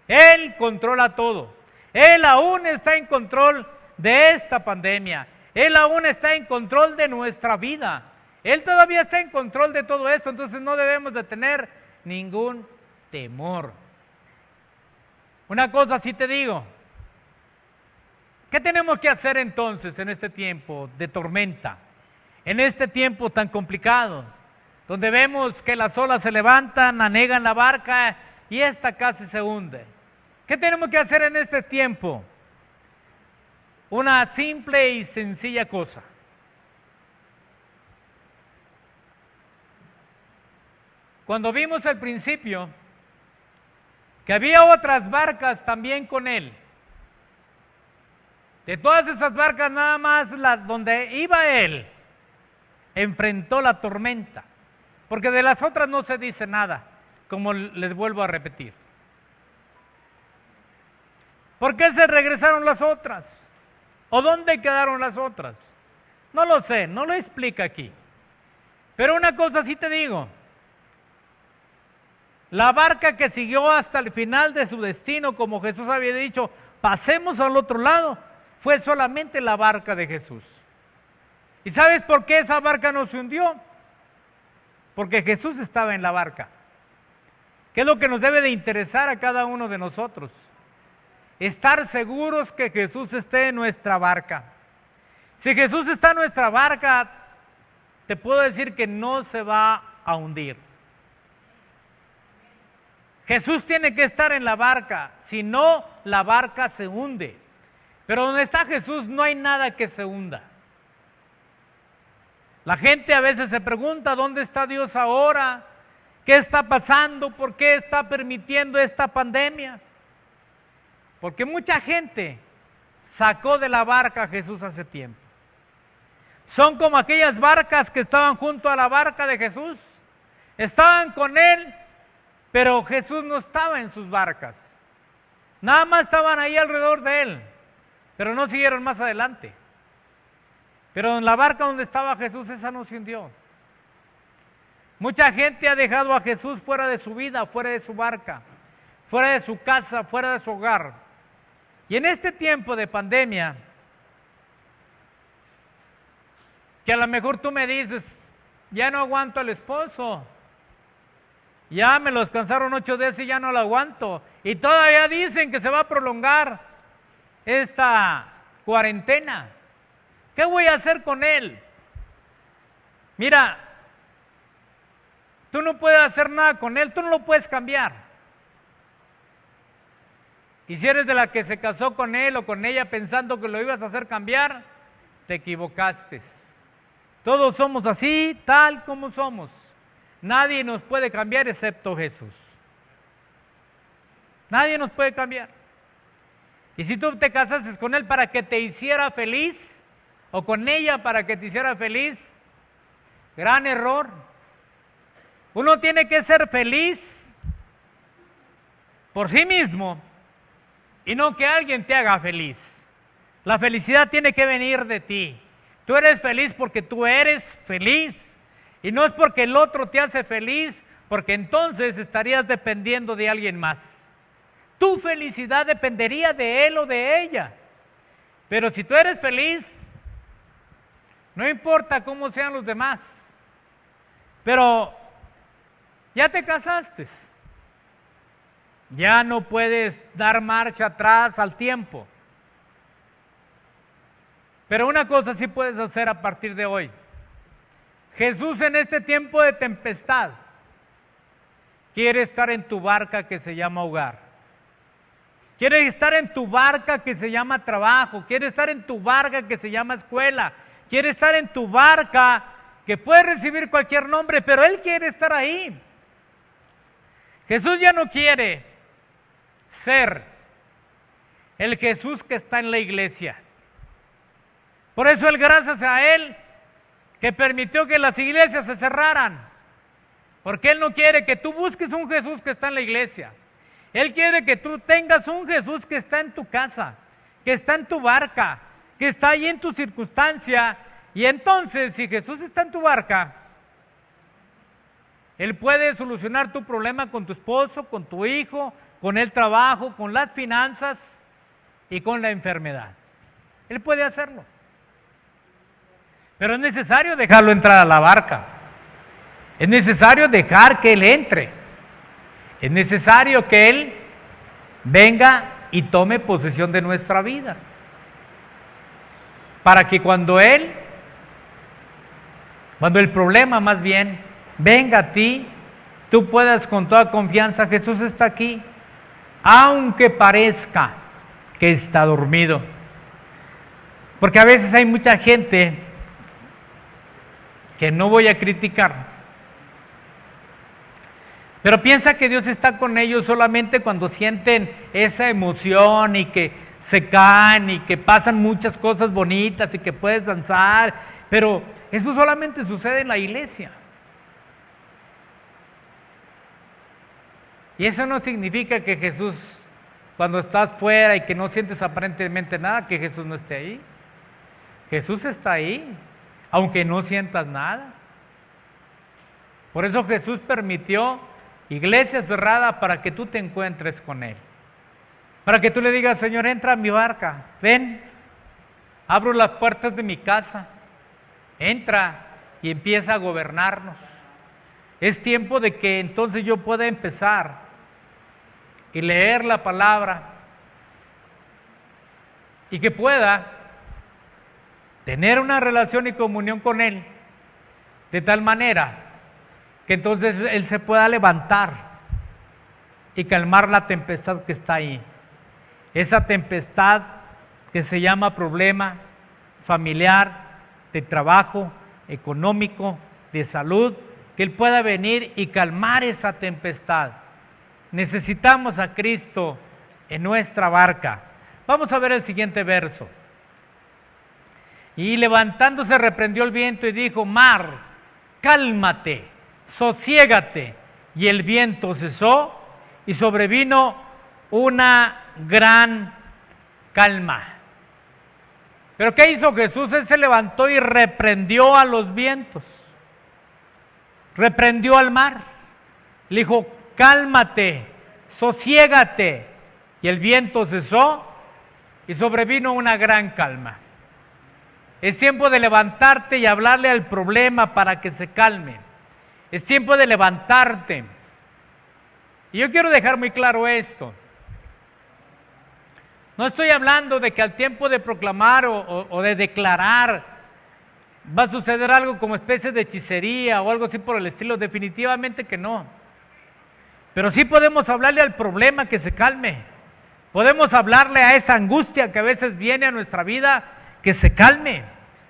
Él controla todo. Él aún está en control de esta pandemia. Él aún está en control de nuestra vida. Él todavía está en control de todo esto, entonces no debemos de tener ningún temor. Una cosa sí te digo, ¿qué tenemos que hacer entonces en este tiempo de tormenta? En este tiempo tan complicado, donde vemos que las olas se levantan, anegan la barca y esta casi se hunde. ¿Qué tenemos que hacer en este tiempo? Una simple y sencilla cosa. Cuando vimos al principio que había otras barcas también con él, de todas esas barcas nada más donde iba él, enfrentó la tormenta, porque de las otras no se dice nada, como les vuelvo a repetir. ¿Por qué se regresaron las otras? ¿O dónde quedaron las otras? No lo sé, no lo explica aquí. Pero una cosa sí te digo, la barca que siguió hasta el final de su destino, como Jesús había dicho, pasemos al otro lado, fue solamente la barca de Jesús. ¿Y sabes por qué esa barca no se hundió? Porque Jesús estaba en la barca. ¿Qué es lo que nos debe de interesar a cada uno de nosotros? Estar seguros que Jesús esté en nuestra barca. Si Jesús está en nuestra barca, te puedo decir que no se va a hundir. Jesús tiene que estar en la barca, si no, la barca se hunde. Pero donde está Jesús no hay nada que se hunda. La gente a veces se pregunta, ¿dónde está Dios ahora? ¿Qué está pasando? ¿Por qué está permitiendo esta pandemia? Porque mucha gente sacó de la barca a Jesús hace tiempo. Son como aquellas barcas que estaban junto a la barca de Jesús. Estaban con él, pero Jesús no estaba en sus barcas. Nada más estaban ahí alrededor de él, pero no siguieron más adelante. Pero en la barca donde estaba Jesús, esa no se hundió. Mucha gente ha dejado a Jesús fuera de su vida, fuera de su barca, fuera de su casa, fuera de su hogar. Y en este tiempo de pandemia, que a lo mejor tú me dices, ya no aguanto al esposo, ya me lo descansaron 8 días y ya no lo aguanto, y todavía dicen que se va a prolongar esta cuarentena. ¿Qué voy a hacer con él? Mira, tú no puedes hacer nada con él, tú no lo puedes cambiar. Y si eres de la que se casó con él o con ella pensando que lo ibas a hacer cambiar, te equivocaste. Todos somos así, tal como somos. Nadie nos puede cambiar excepto Jesús. Nadie nos puede cambiar. Y si tú te casaste con él para que te hiciera feliz, o con ella para que te hiciera feliz, gran error. Uno tiene que ser feliz por sí mismo y no que alguien te haga feliz. La felicidad tiene que venir de ti. Tú eres feliz porque tú eres feliz y no es porque el otro te hace feliz, porque entonces estarías dependiendo de alguien más. Tu felicidad dependería de él o de ella. Pero si tú eres feliz, no importa cómo sean los demás. Pero ya te casaste. Ya no puedes dar marcha atrás al tiempo. Pero una cosa sí puedes hacer a partir de hoy. Jesús en este tiempo de tempestad quiere estar en tu barca que se llama hogar. Quiere estar en tu barca que se llama trabajo. Quiere estar en tu barca que se llama escuela. Quiere estar en tu barca que puede recibir cualquier nombre, pero Él quiere estar ahí. Jesús ya no quiere ser el Jesús que está en la iglesia. Por eso Él, gracias a Él, que permitió que las iglesias se cerraran. Porque Él no quiere que tú busques un Jesús que está en la iglesia. Él quiere que tú tengas un Jesús que está en tu casa, que está en tu barca, que está ahí en tu circunstancia. Y entonces, si Jesús está en tu barca, Él puede solucionar tu problema con tu esposo, con tu hijo, con el trabajo, con las finanzas y con la enfermedad. Él puede hacerlo. Pero es necesario dejarlo entrar a la barca. Es necesario dejar que Él entre. Es necesario que Él venga y tome posesión de nuestra vida. Para que cuando el problema más bien venga a ti, tú puedas con toda confianza, Jesús está aquí, aunque parezca que está dormido. Porque a veces hay mucha gente que no voy a criticar, pero piensa que Dios está con ellos solamente cuando sienten esa emoción y que se caen y que pasan muchas cosas bonitas y que puedes danzar, pero eso solamente sucede en la iglesia. Y eso no significa que Jesús, cuando estás fuera y que no sientes aparentemente nada, que Jesús no esté ahí. Jesús está ahí, aunque no sientas nada. Por eso Jesús permitió iglesia cerrada para que tú te encuentres con Él. Para que tú le digas, Señor, entra a mi barca, ven, abro las puertas de mi casa, entra y empieza a gobernarnos. Es tiempo de que entonces yo pueda empezar y leer la palabra y que pueda tener una relación y comunión con Él de tal manera que entonces Él se pueda levantar y calmar la tempestad que está ahí. Esa tempestad que se llama problema familiar, de trabajo, económico, de salud, que Él pueda venir y calmar esa tempestad. Necesitamos a Cristo en nuestra barca. Vamos a ver el siguiente verso. Y levantándose reprendió el viento y dijo, mar, cálmate, sosiégate. Y el viento cesó y sobrevino una gran calma. ¿Pero qué hizo Jesús? Él se levantó y reprendió a los vientos. Reprendió al mar. Le dijo, cálmate, sosiégate. Y el viento cesó y sobrevino una gran calma. Es tiempo de levantarte y hablarle al problema para que se calme. Es tiempo de levantarte. Y yo quiero dejar muy claro esto. No estoy hablando de que al tiempo de proclamar o de declarar va a suceder algo como especie de hechicería o algo así por el estilo. Definitivamente que no. Pero sí podemos hablarle al problema que se calme. Podemos hablarle a esa angustia que a veces viene a nuestra vida que se calme,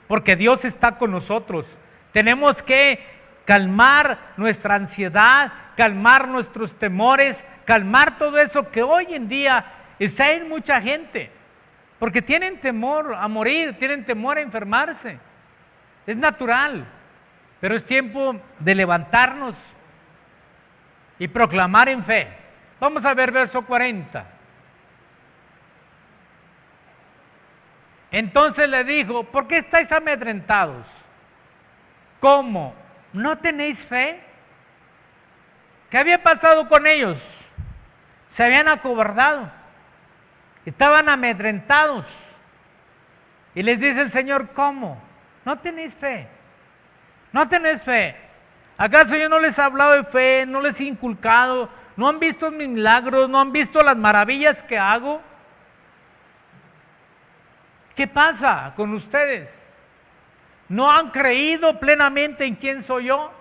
porque Dios está con nosotros. Tenemos que calmar nuestra ansiedad, calmar nuestros temores, calmar todo eso que hoy en día está en mucha gente. Porque tienen temor a morir, tienen temor a enfermarse. Es natural, pero es tiempo de levantarnos y proclamar en fe. Vamos a ver verso 40. Entonces le dijo, ¿por qué estáis amedrentados? ¿Cómo? ¿No tenéis fe? ¿Qué había pasado con ellos? Se habían acobardado, estaban amedrentados. Y les dice el Señor, ¿cómo? ¿No tenéis fe? ¿No tenéis fe? ¿Acaso yo no les he hablado de fe? ¿No les he inculcado? ¿No han visto mis milagros? ¿No han visto las maravillas que hago? ¿Qué pasa con ustedes? ¿No han creído plenamente en quién soy yo?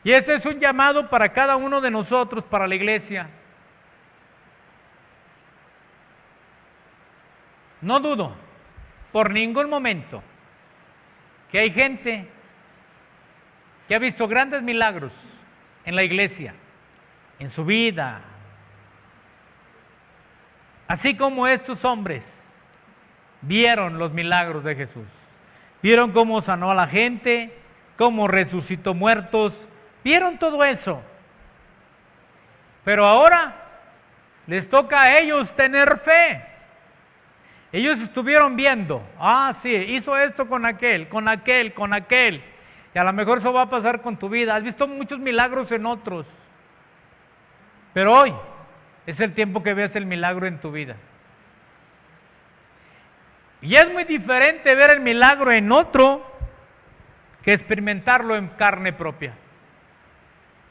Y ese es un llamado para cada uno de nosotros, para la iglesia. No dudo por ningún momento que hay gente que ha visto grandes milagros en la iglesia, en su vida. Así como estos hombres vieron los milagros de Jesús. Vieron cómo sanó a la gente, cómo resucitó muertos. Vieron todo eso. Pero ahora les toca a ellos tener fe. Ellos estuvieron viendo, sí, hizo esto con aquel. Y a lo mejor eso va a pasar con tu vida. Has visto muchos milagros en otros. Pero hoy es el tiempo que veas el milagro en tu vida. Y es muy diferente ver el milagro en otro que experimentarlo en carne propia.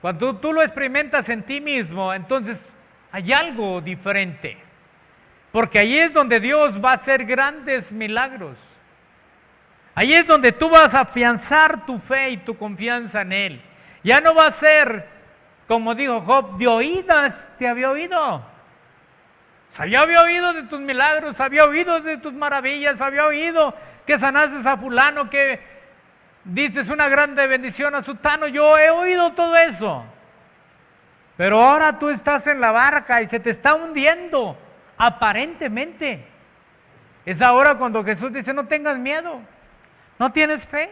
Cuando tú lo experimentas en ti mismo, entonces hay algo diferente. Porque ahí es donde Dios va a hacer grandes milagros. Ahí es donde tú vas a afianzar tu fe y tu confianza en Él. Ya no va a ser, como dijo Job, de oídas te había oído. O sea, ya había oído de tus milagros, había oído de tus maravillas, había oído que sanaste a fulano, que dices una grande bendición a sutano. Yo he oído todo eso. Pero ahora tú estás en la barca y se te está hundiendo, aparentemente. Es ahora cuando Jesús dice, no tengas miedo, no tienes fe.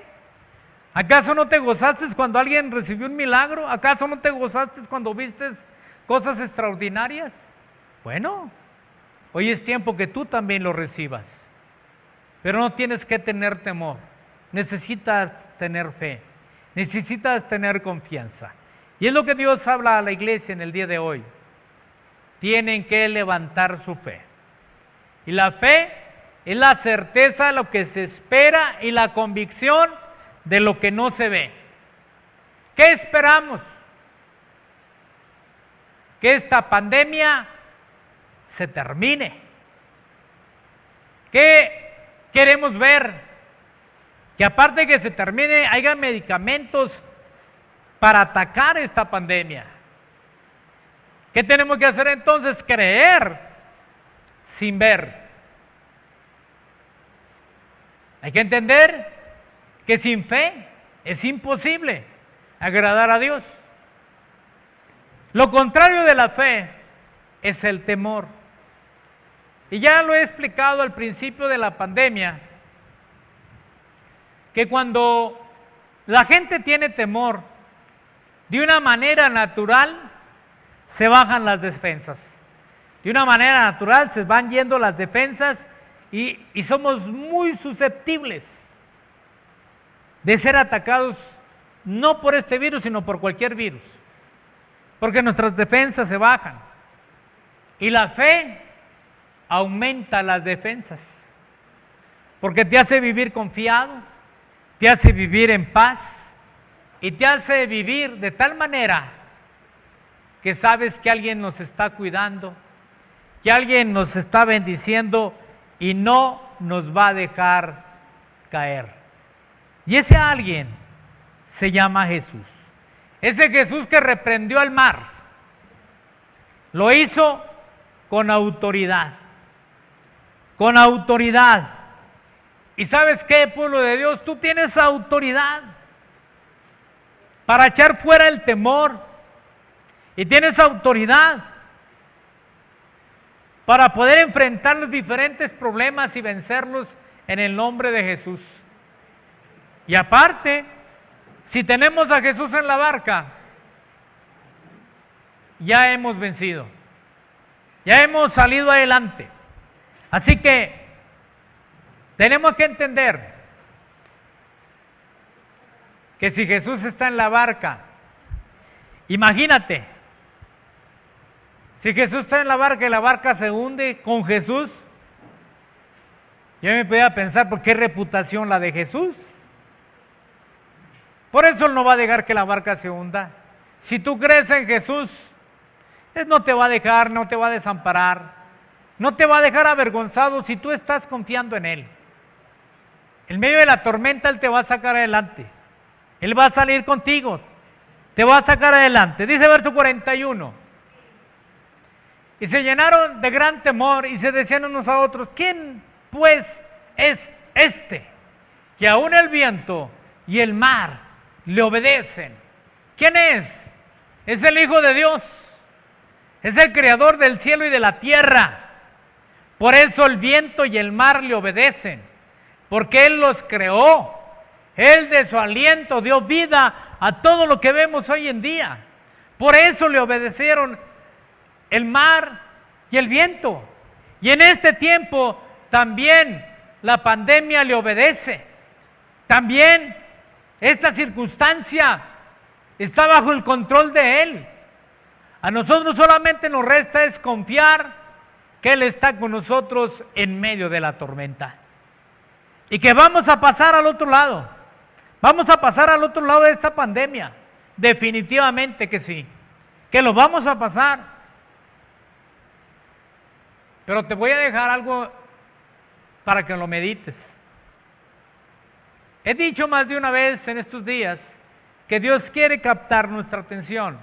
¿Acaso no te gozaste cuando alguien recibió un milagro? ¿Acaso no te gozaste cuando viste cosas extraordinarias? Bueno, hoy es tiempo que tú también lo recibas. Pero no tienes que tener temor. Necesitas tener fe. Necesitas tener confianza. Y es lo que Dios habla a la iglesia en el día de hoy. Tienen que levantar su fe. Y la fe es la certeza de lo que se espera y la convicción de lo que no se ve. ¿Qué esperamos? Que esta pandemia se termine. ¿Qué queremos ver? Que aparte de que se termine, haya medicamentos para atacar esta pandemia. ¿Qué tenemos que hacer entonces? Creer sin ver. Hay que entender que sin fe es imposible agradar a Dios. Lo contrario de la fe es el temor. Y ya lo he explicado al principio de la pandemia, que cuando la gente tiene temor, de una manera natural se bajan las defensas. De una manera natural se van yendo las defensas y somos muy susceptibles de ser atacados no por este virus, sino por cualquier virus. Porque nuestras defensas se bajan. Y la fe aumenta las defensas. Porque te hace vivir confiado, te hace vivir en paz y te hace vivir de tal manera que sabes que alguien nos está cuidando, que alguien nos está bendiciendo y no nos va a dejar caer. Y ese alguien se llama Jesús. Ese Jesús que reprendió al mar, lo hizo con autoridad. Con autoridad. ¿Y sabes qué, pueblo de Dios? Tú tienes autoridad. para echar fuera el temor. Y tienes autoridad para poder enfrentar los diferentes problemas y vencerlos en el nombre de Jesús. Y aparte, si tenemos a Jesús en la barca, ya hemos vencido, ya hemos salido adelante. Así que tenemos que entender que si Jesús está en la barca, imagínate, si Jesús está en la barca y la barca se hunde con Jesús, yo me podía pensar, ¿por qué reputación la de Jesús? Por eso Él no va a dejar que la barca se hunda. Si tú crees en Jesús, Él no te va a dejar, no te va a desamparar, no te va a dejar avergonzado si tú estás confiando en Él. En medio de la tormenta Él te va a sacar adelante. Él va a salir contigo, te va a sacar adelante. Dice verso 41. Y se llenaron de gran temor y se decían unos a otros, ¿quién pues es este que aún el viento y el mar le obedecen? ¿Quién es? Es el Hijo de Dios, es el creador del cielo y de la tierra. Por eso el viento y el mar le obedecen, porque Él los creó. Él de su aliento dio vida a todo lo que vemos hoy en día. Por eso le obedecieron el mar y el viento. Y en este tiempo también la pandemia le obedece. También esta circunstancia está bajo el control de Él. A nosotros solamente nos resta es confiar que Él está con nosotros en medio de la tormenta. Y que vamos a pasar al otro lado. Vamos a pasar al otro lado de esta pandemia. Definitivamente que sí. Que lo vamos a pasar. Pero te voy a dejar algo para que lo medites. He dicho más de una vez en estos días que Dios quiere captar nuestra atención.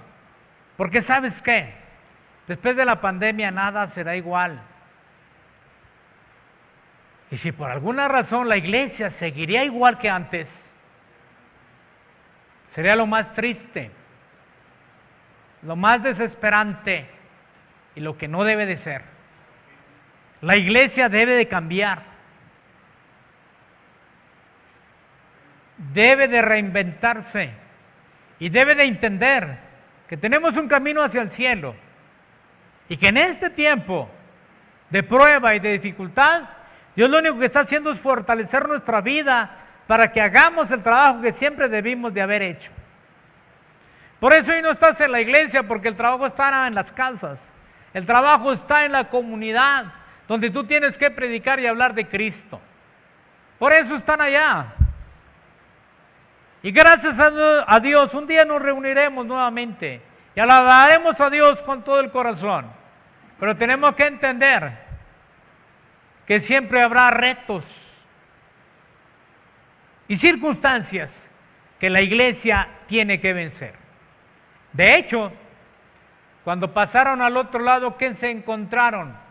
Porque ¿sabes qué? Después de la pandemia nada será igual. Y si por alguna razón la iglesia seguiría igual que antes, sería lo más triste, lo más desesperante y lo que no debe de ser. La iglesia debe de cambiar, debe de reinventarse y debe de entender que tenemos un camino hacia el cielo y que en este tiempo de prueba y de dificultad, Dios lo único que está haciendo es fortalecer nuestra vida para que hagamos el trabajo que siempre debimos de haber hecho. Por eso hoy no estás en la iglesia, porque el trabajo está en las casas, el trabajo está en la comunidad, donde tú tienes que predicar y hablar de Cristo. Por eso están allá. Y gracias a Dios, un día nos reuniremos nuevamente y alabaremos a Dios con todo el corazón. Pero tenemos que entender que siempre habrá retos y circunstancias que la iglesia tiene que vencer. De hecho, cuando pasaron al otro lado, ¿qué se encontraron?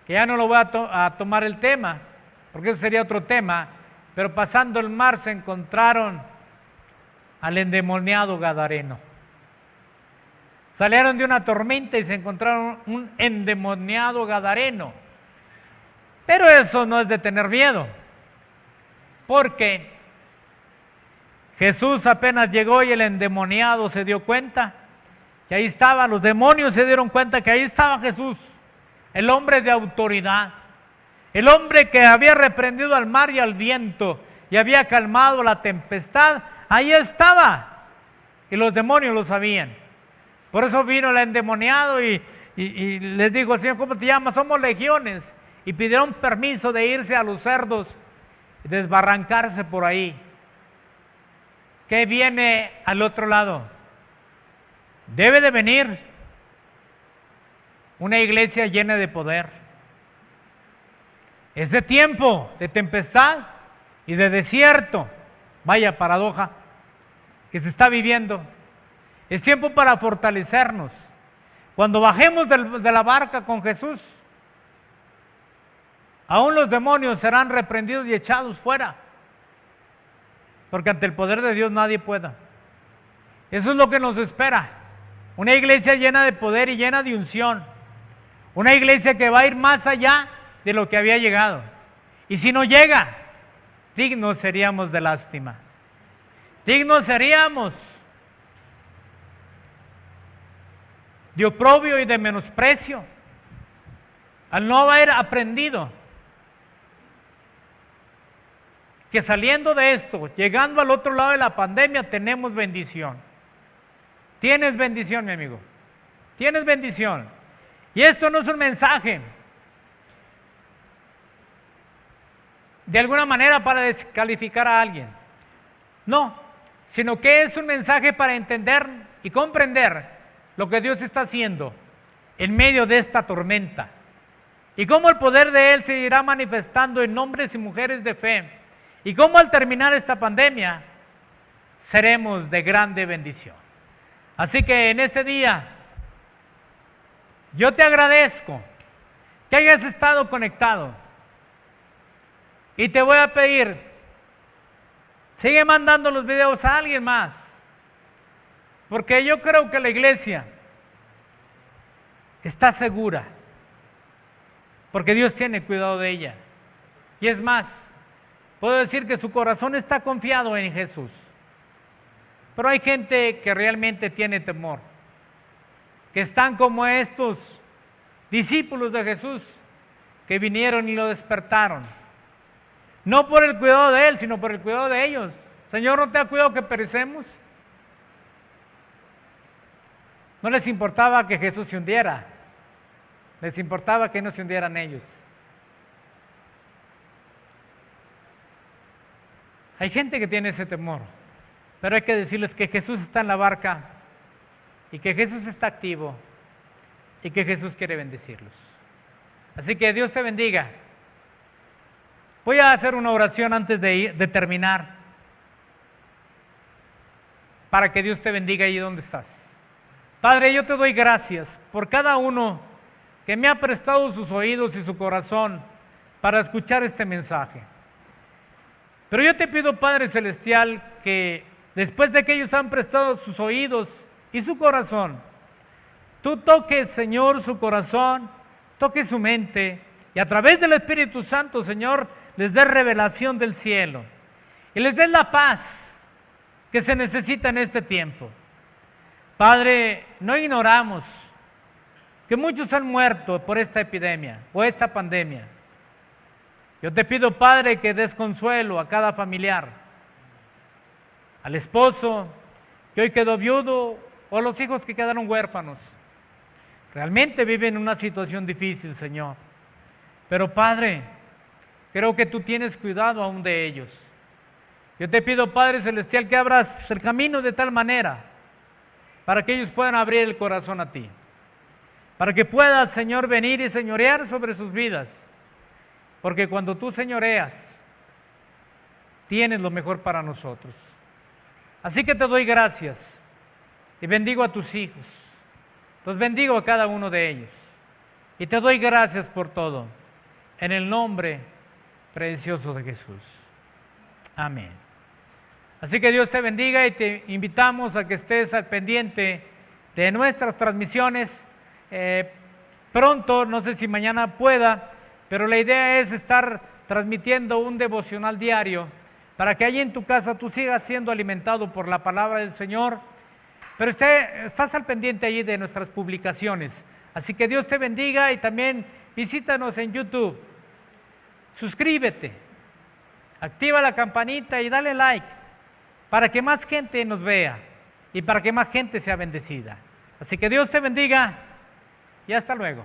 Que ya no lo voy a tomar el tema, porque eso sería otro tema, pero pasando el mar se encontraron al endemoniado gadareno. Salieron de una tormenta y se encontraron un endemoniado gadareno. Pero eso no es de tener miedo, porque Jesús apenas llegó y el endemoniado se dio cuenta que ahí estaba, los demonios se dieron cuenta que ahí estaba Jesús, el hombre de autoridad, el hombre que había reprendido al mar y al viento y había calmado la tempestad, ahí estaba, y los demonios lo sabían. Por eso vino el endemoniado y les dijo al Señor, ¿cómo te llamas? Somos legiones. Y pidieron permiso de irse a los cerdos y desbarrancarse por ahí. ¿Qué viene al otro lado? Debe de venir una iglesia llena de poder. Ese tiempo de tempestad y de desierto, vaya paradoja, que se está viviendo. Es tiempo para fortalecernos. Cuando bajemos de la barca con Jesús, aún los demonios serán reprendidos y echados fuera. Porque ante el poder de Dios nadie pueda. Eso es lo que nos espera. Una iglesia llena de poder y llena de unción. Una iglesia que va a ir más allá de lo que había llegado. Y si no llega, dignos seríamos de lástima. Dignos seríamos de oprobio y de menosprecio, al no haber aprendido que saliendo de esto, llegando al otro lado de la pandemia, tenemos bendición. Tienes bendición, mi amigo. Tienes bendición. Y esto no es un mensaje de alguna manera para descalificar a alguien. No, sino que es un mensaje para entender y comprender lo que Dios está haciendo en medio de esta tormenta. Y cómo el poder de Él se irá manifestando en hombres y mujeres de fe. Y cómo al terminar esta pandemia seremos de grande bendición. Así que en este día yo te agradezco que hayas estado conectado. Y te voy a pedir, sigue mandando los videos a alguien más. Porque yo creo que la iglesia está segura. Porque Dios tiene cuidado de ella. Y es más, puedo decir que su corazón está confiado en Jesús. Pero hay gente que realmente tiene temor. Que están como estos discípulos de Jesús que vinieron y lo despertaron. No por el cuidado de Él, sino por el cuidado de ellos. Señor, ¿no te ha cuidado que perecemos? No les importaba que Jesús se hundiera. Les importaba que no se hundieran ellos. Hay gente que tiene ese temor, pero hay que decirles que Jesús está en la barca y que Jesús está activo y que Jesús quiere bendecirlos. Así que Dios te bendiga. Voy a hacer una oración antes de terminar para que Dios te bendiga allí donde estás. Padre, yo te doy gracias por cada uno que me ha prestado sus oídos y su corazón para escuchar este mensaje. Pero yo te pido, Padre Celestial, que después de que ellos han prestado sus oídos y su corazón, tú toques, Señor, su corazón, toques su mente y a través del Espíritu Santo, Señor, les des revelación del cielo y les des la paz que se necesita en este tiempo. Padre, no ignoramos que muchos han muerto por esta epidemia o esta pandemia. Yo te pido, Padre, que des consuelo a cada familiar, al esposo que hoy quedó viudo o a los hijos que quedaron huérfanos. Realmente viven una situación difícil, Señor. Pero, Padre, creo que tú tienes cuidado aún de ellos. Yo te pido, Padre Celestial, que abras el camino de tal manera para que ellos puedan abrir el corazón a ti. Para que puedas, Señor, venir y señorear sobre sus vidas. Porque cuando tú señoreas, tienes lo mejor para nosotros. Así que te doy gracias y bendigo a tus hijos. Los bendigo a cada uno de ellos. Y te doy gracias por todo. En el nombre precioso de Jesús. Amén. Así que Dios te bendiga y te invitamos a que estés al pendiente de nuestras transmisiones. Pronto, no sé si mañana pueda, pero la idea es estar transmitiendo un devocional diario para que allí en tu casa tú sigas siendo alimentado por la palabra del Señor. Pero estás al pendiente allí de nuestras publicaciones. Así que Dios te bendiga y también visítanos en YouTube. Suscríbete, activa la campanita y dale like para que más gente nos vea y para que más gente sea bendecida. Así que Dios te bendiga y hasta luego.